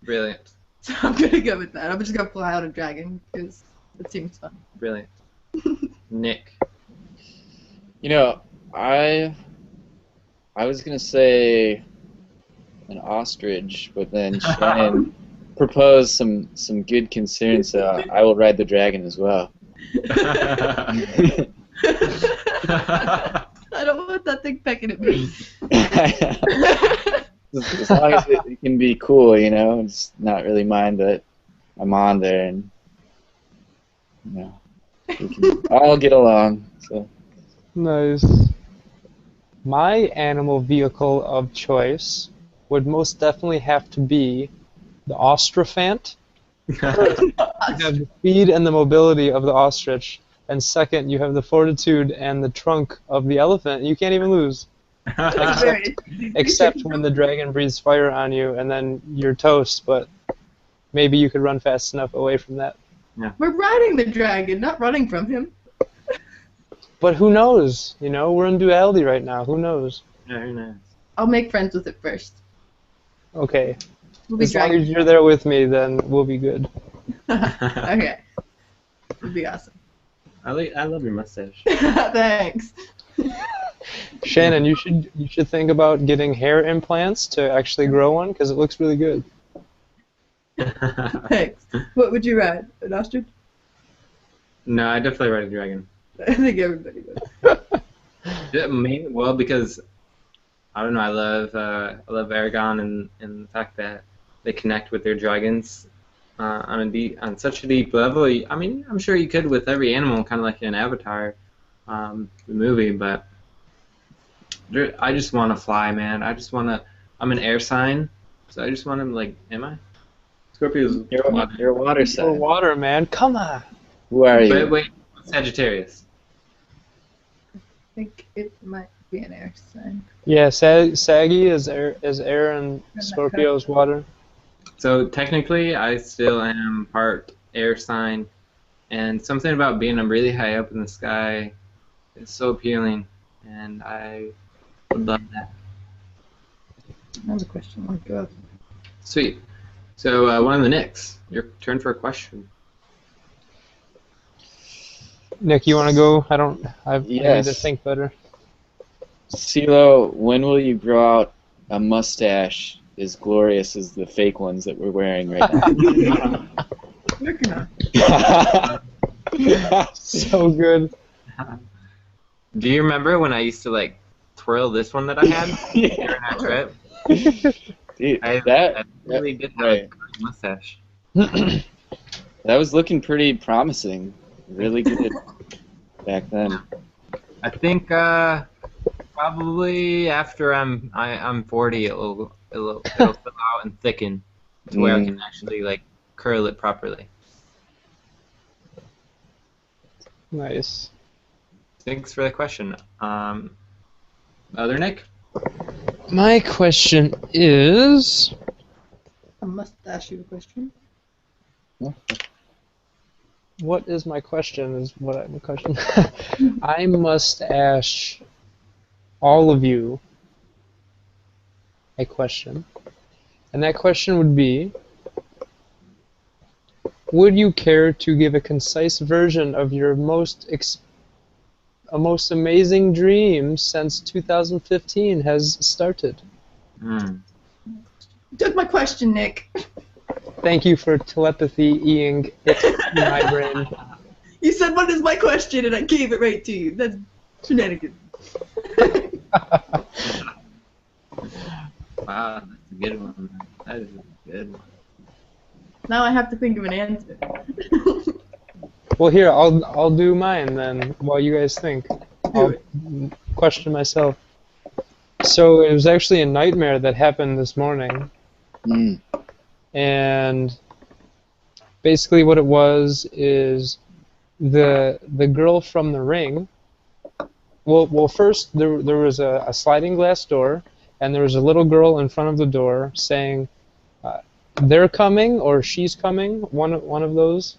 Speaker 2: Brilliant.
Speaker 4: So I'm gonna go with that. I'm just gonna fly out a dragon because it seems fun.
Speaker 2: Brilliant. Nick.
Speaker 3: You know, I was gonna say an ostrich, but then Shannon proposed some good concerns, so I will ride the dragon as well.
Speaker 4: I don't want that thing pecking at me.
Speaker 3: As long as it can be cool, you know, and just not really mind that I'm on there, and you know, we can all get along. So
Speaker 6: Nice. My animal vehicle of choice would most definitely have to be the ostraphant. You have the speed and the mobility of the ostrich, and second, you have the fortitude and the trunk of the elephant. You can't even lose. Except when the dragon breathes fire on you, and then you're toast, but maybe you could run fast enough away from that.
Speaker 4: We're riding the dragon, not running from him.
Speaker 6: But who knows? You know, we're in duality right now. Who knows?
Speaker 2: Very nice.
Speaker 4: I'll make friends with it first.
Speaker 6: Okay.
Speaker 4: We'll be
Speaker 6: As long
Speaker 4: dragon.
Speaker 6: as you're there with me, then we'll be good.
Speaker 4: Okay. It'd be awesome.
Speaker 2: I love your mustache.
Speaker 4: Thanks.
Speaker 6: Shannon, you should think about getting hair implants to actually grow one, because it looks really good.
Speaker 4: Thanks. What would you ride? An ostrich?
Speaker 2: No, I definitely ride a dragon.
Speaker 4: I think everybody would.
Speaker 2: Yeah, well, because I don't know, I love Aragon and the fact that they connect with their dragons on such a deep level. I mean, I'm sure you could with every animal, kind of like in Avatar, the movie, but I just want to fly, man. I'm an air sign, so I just want to, like, am I? Scorpio's
Speaker 3: you're a water
Speaker 6: Or
Speaker 3: sign.
Speaker 6: water, man. Come on.
Speaker 3: Who are you?
Speaker 2: Wait, Sagittarius.
Speaker 4: I think it might be an air sign.
Speaker 6: Yeah, Saggy is air, and Scorpio is water.
Speaker 2: So technically, I still am part air sign, and something about being really high up in the sky is so appealing, and I would love that.
Speaker 4: That was a question mark. Go.
Speaker 2: Sweet. So one of the Knicks, your turn for a question.
Speaker 6: Nick, you want to go? I need to
Speaker 3: Yes.
Speaker 6: think better.
Speaker 3: CeeLo, when will you grow out a mustache as glorious as the fake ones that we're wearing right now?
Speaker 4: Working on it.
Speaker 6: So good.
Speaker 2: Do you remember when I used to, like, twirl this one that I had during our trip?
Speaker 3: Dude,
Speaker 2: I
Speaker 3: that
Speaker 2: really did have
Speaker 3: right.
Speaker 2: a curly mustache.
Speaker 3: That was looking pretty promising. Really good back then.
Speaker 2: I think probably after I'm 40, it'll fill out and thicken to where I can actually like curl it properly.
Speaker 6: Nice.
Speaker 2: Thanks for the question. Other Nick?
Speaker 6: My question is...
Speaker 4: I must ask you a question.
Speaker 6: What is my question? Is what I'm question. I must ask all of you a question, and that question would be: would you care to give a concise version of your most amazing dream since 2015 has started?
Speaker 4: Took my question, Nick.
Speaker 6: Thank you for telepathy-ing it in my brain.
Speaker 4: You said, what is my question, and I gave it right to you. That's shenanigans.
Speaker 2: Wow, that's a good one. That is a good one.
Speaker 4: Now I have to think of an answer.
Speaker 6: Well, here, I'll do mine then while you guys think. I'll question myself. So it was actually a nightmare that happened this morning. And basically what it was is the girl from the ring. Well, first there was a sliding glass door, and there was a little girl in front of the door saying, "They're coming" or "She's coming," one of those.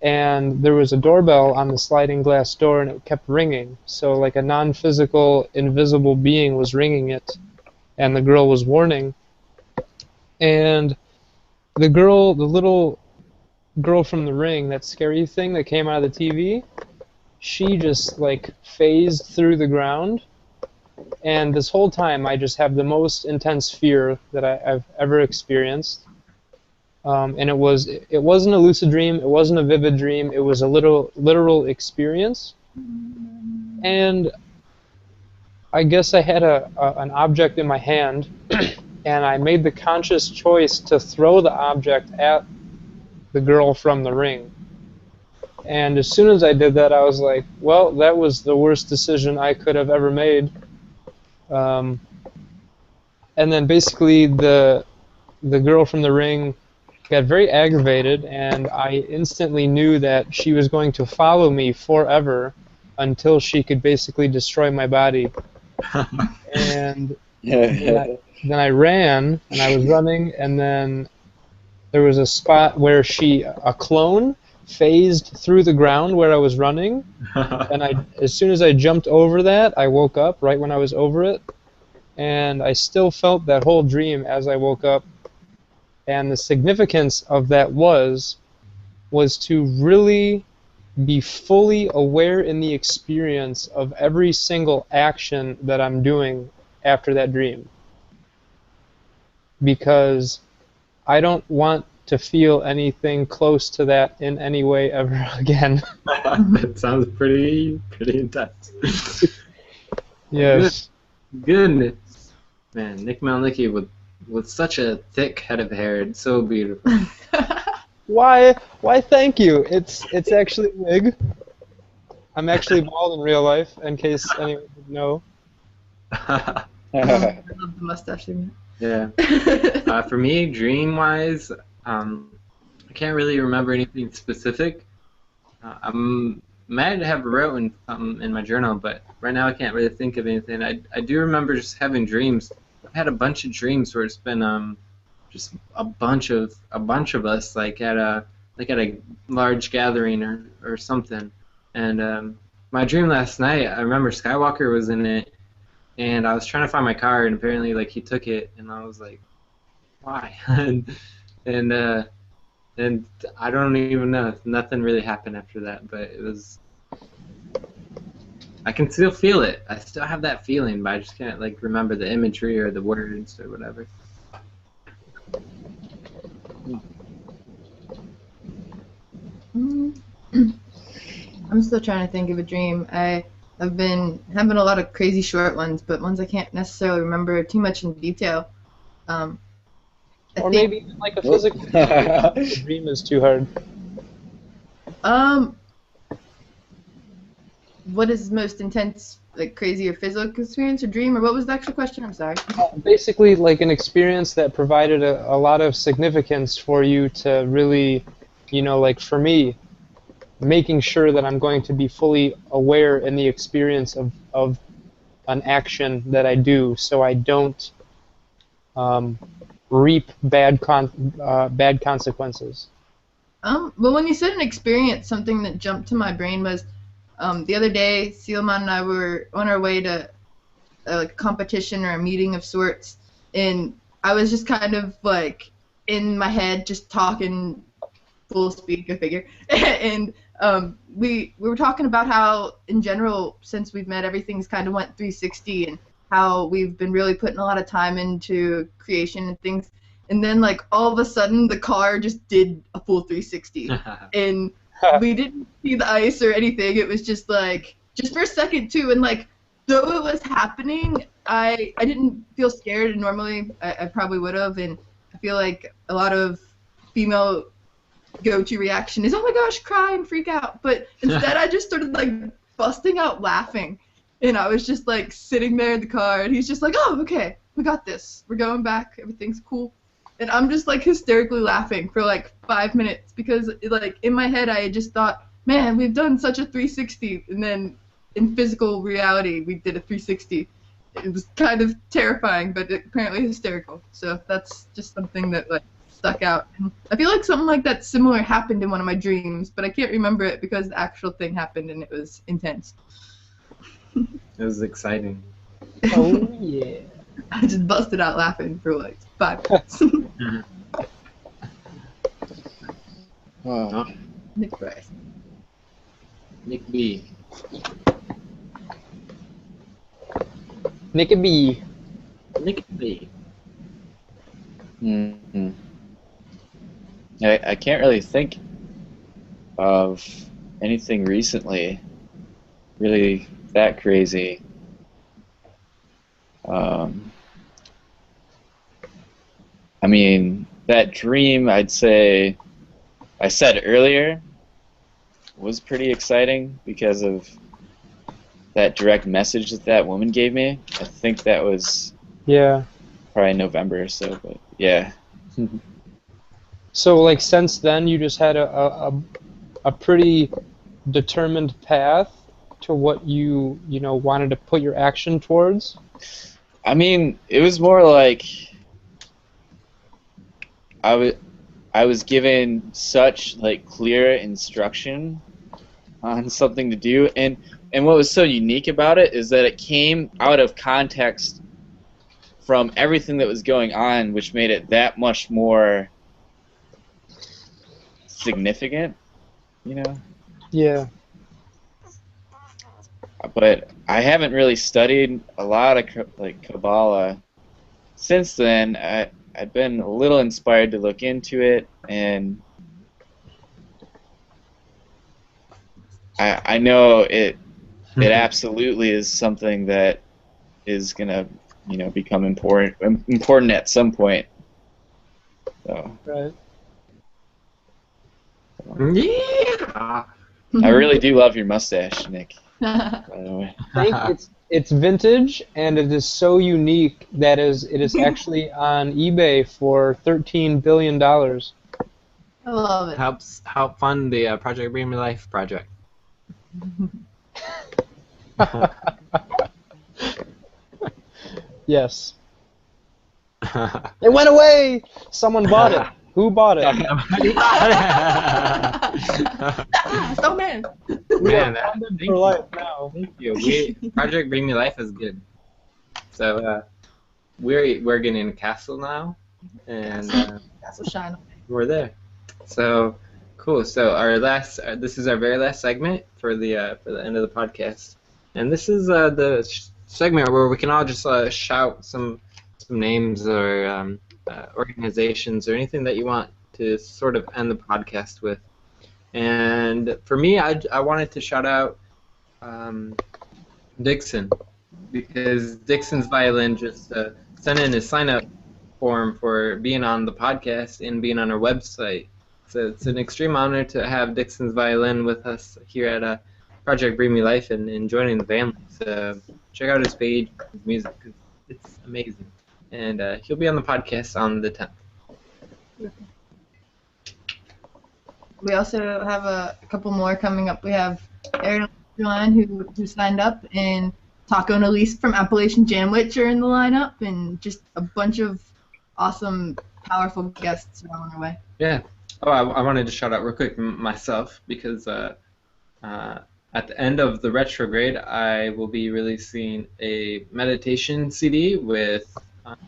Speaker 6: And there was a doorbell on the sliding glass door, and it kept ringing. So like a non-physical, invisible being was ringing it, and the girl was warning. And the little girl from the ring, that scary thing that came out of the TV, she just like phased through the ground. And this whole time, I just have the most intense fear that I've ever experienced. And it wasn't a lucid dream, it wasn't a vivid dream, it was a literal experience. And I guess I had an object in my hand, and I made the conscious choice to throw the object at the girl from the ring. And as soon as I did that, I was like, well, that was the worst decision I could have ever made. And then basically the girl from the ring got very aggravated, and I instantly knew that she was going to follow me forever until she could basically destroy my body. And then I ran, and I was running, and then there was a spot where a clone phased through the ground where I was running, and as soon as I jumped over that, I woke up right when I was over it, and I still felt that whole dream as I woke up. And the significance of that was to really be fully aware in the experience of every single action that I'm doing after that dream. Because I don't want to feel anything close to that in any way ever again.
Speaker 2: That sounds pretty intense.
Speaker 6: Yes.
Speaker 2: Goodness. Man, Nick Malnicki with such a thick head of hair, it's so beautiful.
Speaker 6: Why thank you. It's actually a wig. I'm actually bald in real life, in case anyone would know.
Speaker 4: I love the mustache.
Speaker 2: Yeah. For me, dream-wise, I can't really remember anything specific. I might have written something in my journal, but right now I can't really think of anything. I do remember just having dreams. I've had a bunch of dreams where it's been just a bunch of us like at a large gathering or something. And my dream last night, I remember Skywalker was in it, and I was trying to find my car, and apparently like he took it, and I was like, why? and I don't even know. Nothing really happened after that, but it was. I can still feel it. I still have that feeling, but I just can't like remember the imagery or the words or whatever.
Speaker 4: I'm still trying to think of a dream. I've been having a lot of crazy short ones, but ones I can't necessarily remember too much in detail. I
Speaker 6: Or
Speaker 4: think,
Speaker 6: maybe even like a physical experience. The dream is too hard.
Speaker 4: what is most intense, like crazy or physical experience or dream, or what was the actual question? I'm sorry.
Speaker 6: Basically, like an experience that provided a lot of significance for you to really, like for me, making sure that I'm going to be fully aware in the experience of an action that I do, so I don't reap bad consequences.
Speaker 4: Well, when you said an experience, something that jumped to my brain was the other day, Seelman and I were on our way to like a competition or a meeting of sorts, and I was just kind of like in my head just talking full speed, go figure. And we were talking about how in general, since we've met, everything's kind of went 360, and how we've been really putting a lot of time into creation and things. And then like all of a sudden the car just did a full 360, and we didn't see the ice or anything. It was just like just for a second too, and like though it was happening, I didn't feel scared, and normally I probably would have. And I feel like a lot of female go-to reaction is, oh my gosh, cry and freak out. But instead I just started like busting out laughing, and I was just like sitting there in the car, and he's just like, oh, okay, we got this, we're going back, everything's cool. And I'm just like hysterically laughing for like 5 minutes because like in my head I had just thought, man, we've done such a 360, and then in physical reality we did a 360. It was kind of terrifying, but apparently hysterical. So that's just something that like stuck out. And I feel like something like that similar happened in one of my dreams, but I can't remember it because the actual thing happened and it was intense.
Speaker 2: It was exciting.
Speaker 6: Oh yeah.
Speaker 4: I just busted out laughing for like 5 minutes.
Speaker 3: Wow.
Speaker 4: Nick Bryce.
Speaker 2: Nick B.
Speaker 6: Nick B.
Speaker 2: Nick B.
Speaker 3: Mm-hmm. I can't really think of anything recently really that crazy. I mean, that dream, I'd say, I said earlier, was pretty exciting because of that direct message that that woman gave me. I think that was probably November or so, but yeah.
Speaker 6: So like since then you just had a pretty determined path to what you wanted to put your action towards?
Speaker 3: I mean, it was more like I was given such like clear instruction on something to do, and what was so unique about it is that it came out of context from everything that was going on, which made it that much more significant, you know?
Speaker 6: Yeah.
Speaker 3: But I haven't really studied a lot of like Kabbalah since then. I've been a little inspired to look into it, and I know it absolutely is something that is gonna become important at some point. So.
Speaker 6: Right.
Speaker 2: Yeah.
Speaker 3: I really do love your mustache, Nick. By the way.
Speaker 6: I think it's vintage, and it is so unique that it is actually on eBay for $13 billion.
Speaker 4: I love it.
Speaker 2: Help fund the Project Bring Me Life project.
Speaker 6: Yes. It went away! Someone bought it. Who bought it?
Speaker 4: So man.
Speaker 2: Man,
Speaker 6: Funded
Speaker 2: thank
Speaker 6: for
Speaker 2: you.
Speaker 6: life now.
Speaker 2: Thank you. Project Bring Me Life is good. So we're getting a castle now, and
Speaker 4: That's what shine.
Speaker 2: we're there. So cool. So our this is our very last segment for the end of the podcast, and this is the segment where we can all just shout some names or organizations or anything that you want to sort of end the podcast with. And for me, I wanted to shout out Dixon, because Dixon's Violin just sent in his sign-up platform for being on the podcast and being on our website. So it's an extreme honor to have Dixon's violin with us here at Project Bring Me Life and joining the family. So check out his page, his music, 'cause it's amazing. And he'll be on the podcast on the 10th.
Speaker 4: We also have a couple more coming up. We have Ariel who signed up, and Taco and Elise from Appalachian Janwich are in the lineup, and just a bunch of awesome, powerful guests are on their way.
Speaker 2: Yeah. Oh, I wanted to shout out real quick myself because at the end of the retrograde, I will be releasing a meditation CD with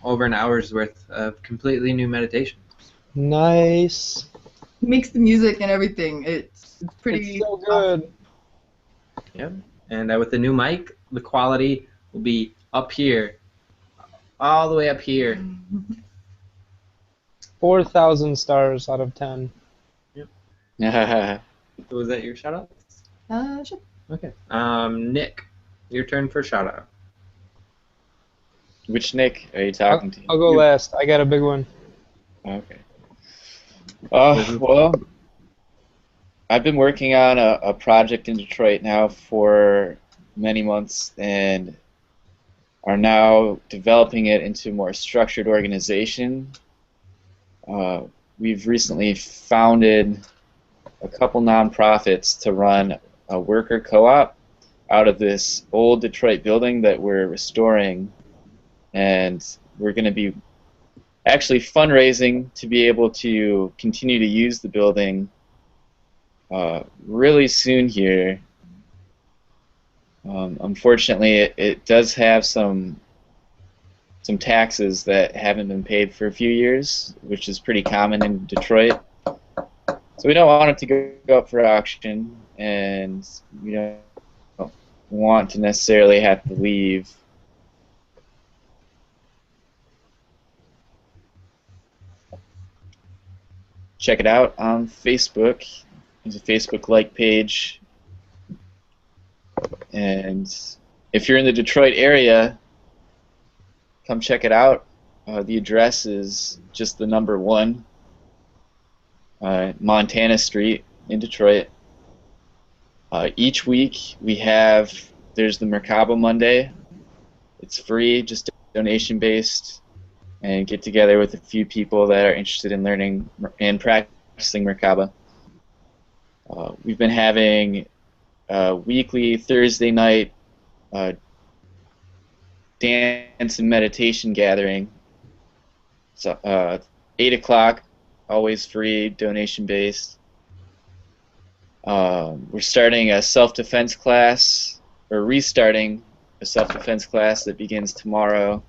Speaker 2: over an hour's worth of completely new meditation.
Speaker 6: Nice.
Speaker 4: He makes the music and everything. It's pretty.
Speaker 6: It's so good.
Speaker 2: Yep. And with the new mic, the quality will be up here, all the way up here.
Speaker 6: 4,000 stars out of 10.
Speaker 2: So was that your shout out?
Speaker 4: Sure.
Speaker 2: Okay. Nick, your turn for shout out.
Speaker 3: Which Nick are you talking to?
Speaker 6: I'll go last. I got a big one.
Speaker 3: Okay. Well, I've been working on a project in Detroit now for many months and are now developing it into a more structured organization. We've recently founded a couple nonprofits to run a worker co-op out of this old Detroit building that we're restoring, and we're going to be actually fundraising to be able to continue to use the building really soon here. Unfortunately, it does have some taxes that haven't been paid for a few years, which is pretty common in Detroit. So we don't want it to go up for auction, and we don't want to necessarily have to leave. Check it out on Facebook. There's a Facebook-like page. And if you're in the Detroit area, come check it out. The address is just the number 1, Montana Street in Detroit. Each week there's the Merkaba Monday. It's free, just donation-based, and get together with a few people that are interested in learning and practicing Merkaba. We've been having a weekly Thursday night dance and meditation gathering. So 8 o'clock, always free, donation-based. We're starting a self-defense class, or restarting a self-defense class that begins tomorrow.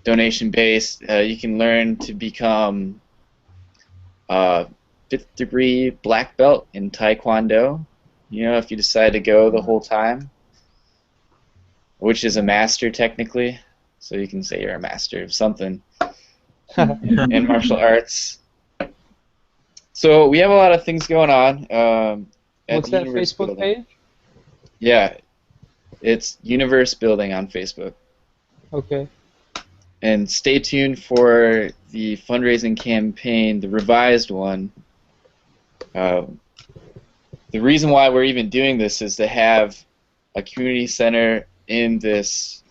Speaker 3: Donation-based. You can learn to become a 5th degree black belt in Taekwondo, if you decide to go the whole time, which is a master technically, so you can say you're a master of something in martial arts. So we have a lot of things going on.
Speaker 6: What's that Facebook page?
Speaker 3: Yeah, it's Universe Building on Facebook.
Speaker 6: Okay.
Speaker 3: And stay tuned for the fundraising campaign, the revised one. The reason why we're even doing this is to have a community center in this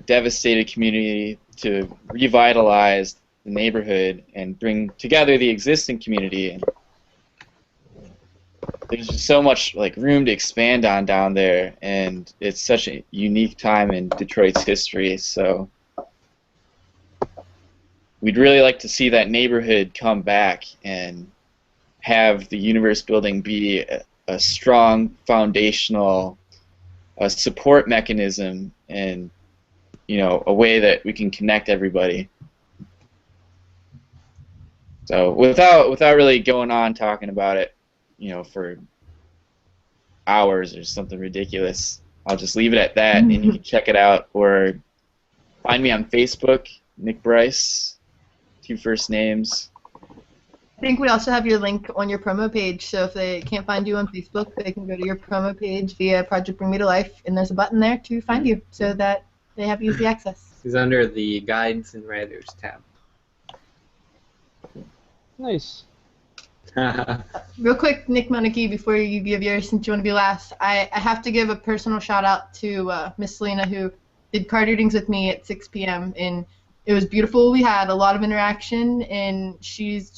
Speaker 3: devastated community to revitalize the neighborhood and bring together the existing community. And there's just so much room to expand on down there, and it's such a unique time in Detroit's history. So we'd really like to see that neighborhood come back and have the Universe Building be a strong foundational support mechanism, and a way that we can connect everybody. So without really going on talking about it, for hours or something ridiculous, I'll just leave it at that, and you can check it out, or find me on Facebook, Nick Bryce, 2 first names.
Speaker 4: I think we also have your link on your promo page, so if they can't find you on Facebook, they can go to your promo page via Project Bring Me to Life, and there's a button there to find you so that they have easy access.
Speaker 2: He's under the Guides and Writers tab.
Speaker 6: Nice.
Speaker 4: Real quick, Nick Monarchy, before you give yours, since you want to be last, I have to give a personal shout out to Miss Selena, who did card readings with me at 6 p.m. and it was beautiful. We had a lot of interaction, and she's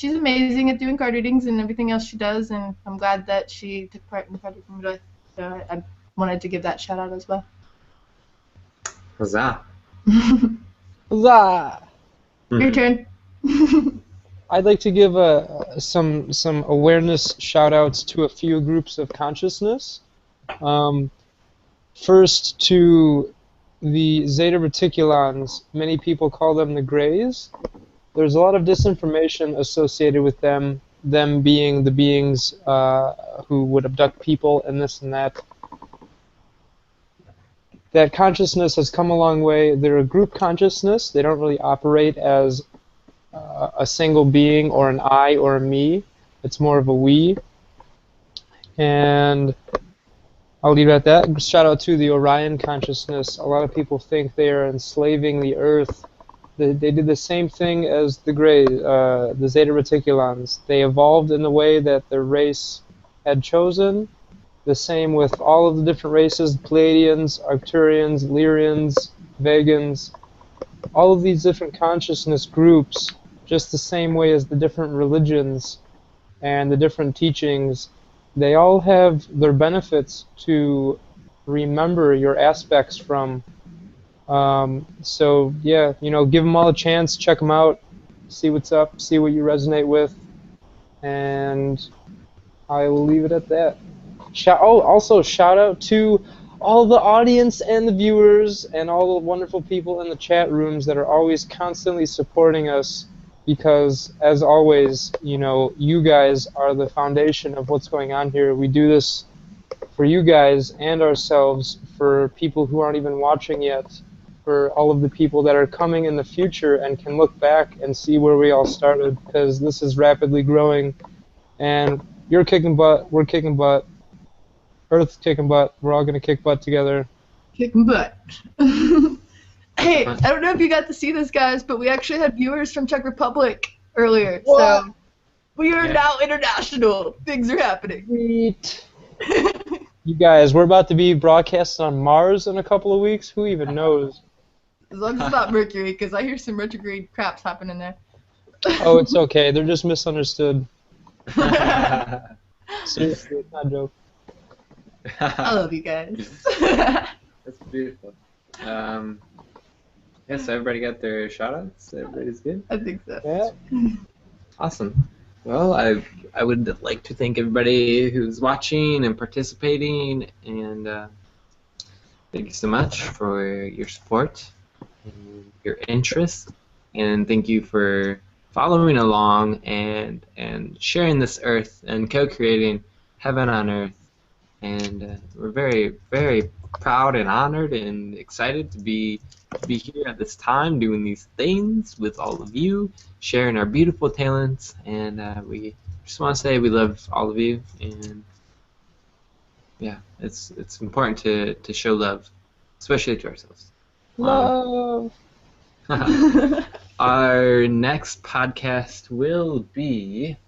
Speaker 4: amazing at doing card readings and everything else she does, and I'm glad that she took part in the card reading. So I wanted to give that shout out as well.
Speaker 2: Huzzah.
Speaker 6: Huzzah!
Speaker 4: Your turn.
Speaker 6: I'd like to give some awareness shout-outs to a few groups of consciousness. First, to the Zeta Reticulans. Many people call them the Greys. There's a lot of disinformation associated with them being the beings who would abduct people and this and that. That consciousness has come a long way. They're a group consciousness. They don't really operate as a single being or an I or a me. It's more of a we. And I'll leave it at that. Shout out to the Orion consciousness. A lot of people think they are enslaving the Earth. They did the same thing as the Greys, the Zeta Reticulans. They evolved in the way that their race had chosen. The same with all of the different races, Pleiadians, Arcturians, Lyrians, Vegans, all of these different consciousness groups, just the same way as the different religions and the different teachings, they all have their benefits to remember your aspects from. So yeah, give them all a chance, check them out, see what's up, see what you resonate with, and I will leave it at that. Also shout out to all the audience and the viewers and all the wonderful people in the chat rooms that are always constantly supporting us, because as always, you guys are the foundation of what's going on here. We do this for you guys and ourselves, for people who aren't even watching yet, for all of the people that are coming in the future and can look back and see where we all started, because this is rapidly growing, and you're kicking butt, we're kicking butt, Earth's kicking butt, we're all going to kick butt together.
Speaker 4: Kicking butt. Hey, I don't know if you got to see this, guys, but we actually had viewers from Czech Republic earlier. What? So we are now international. Things are happening.
Speaker 6: Sweet. You guys, we're about to be broadcast on Mars in a couple of weeks. Who even knows?
Speaker 4: As long as it's not Mercury, because I hear some retrograde craps happening there.
Speaker 6: Oh, it's okay. They're just misunderstood. Seriously, it's not a joke.
Speaker 4: I love you guys.
Speaker 2: That's beautiful. Yeah, so everybody got their shout-outs? Everybody's good?
Speaker 4: I think so.
Speaker 6: Yeah.
Speaker 2: Awesome. Well, I would like to thank everybody who's watching and participating, and thank you so much for your support and your interest, and thank you for following along and sharing this earth and co-creating heaven on earth. And we're very, very proud and honored and excited to be here at this time doing these things with all of you, sharing our beautiful talents, and we just want to say we love all of you, and yeah, it's important to show love, especially to ourselves.
Speaker 6: Love.
Speaker 2: Our next podcast will be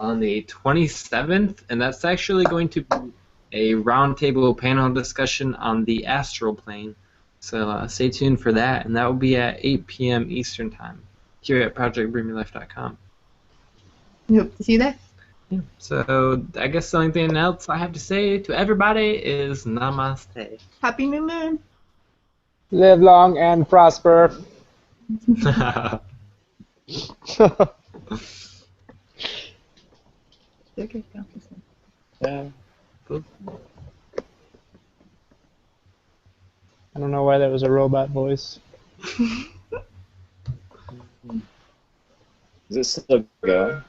Speaker 2: on the 27th, and that's actually going to be a roundtable panel discussion on the astral plane. So stay tuned for that, and that will be at 8 p.m. Eastern Time here at ProjectBringMeLife.com.
Speaker 4: Hope to see you there.
Speaker 2: Yeah. So I guess the only thing else I have to say to everybody is namaste.
Speaker 4: Happy New Moon.
Speaker 6: Live long and prosper.
Speaker 4: Okay, go.
Speaker 3: Yeah.
Speaker 6: I don't know why that was a robot voice.
Speaker 3: Is it still going?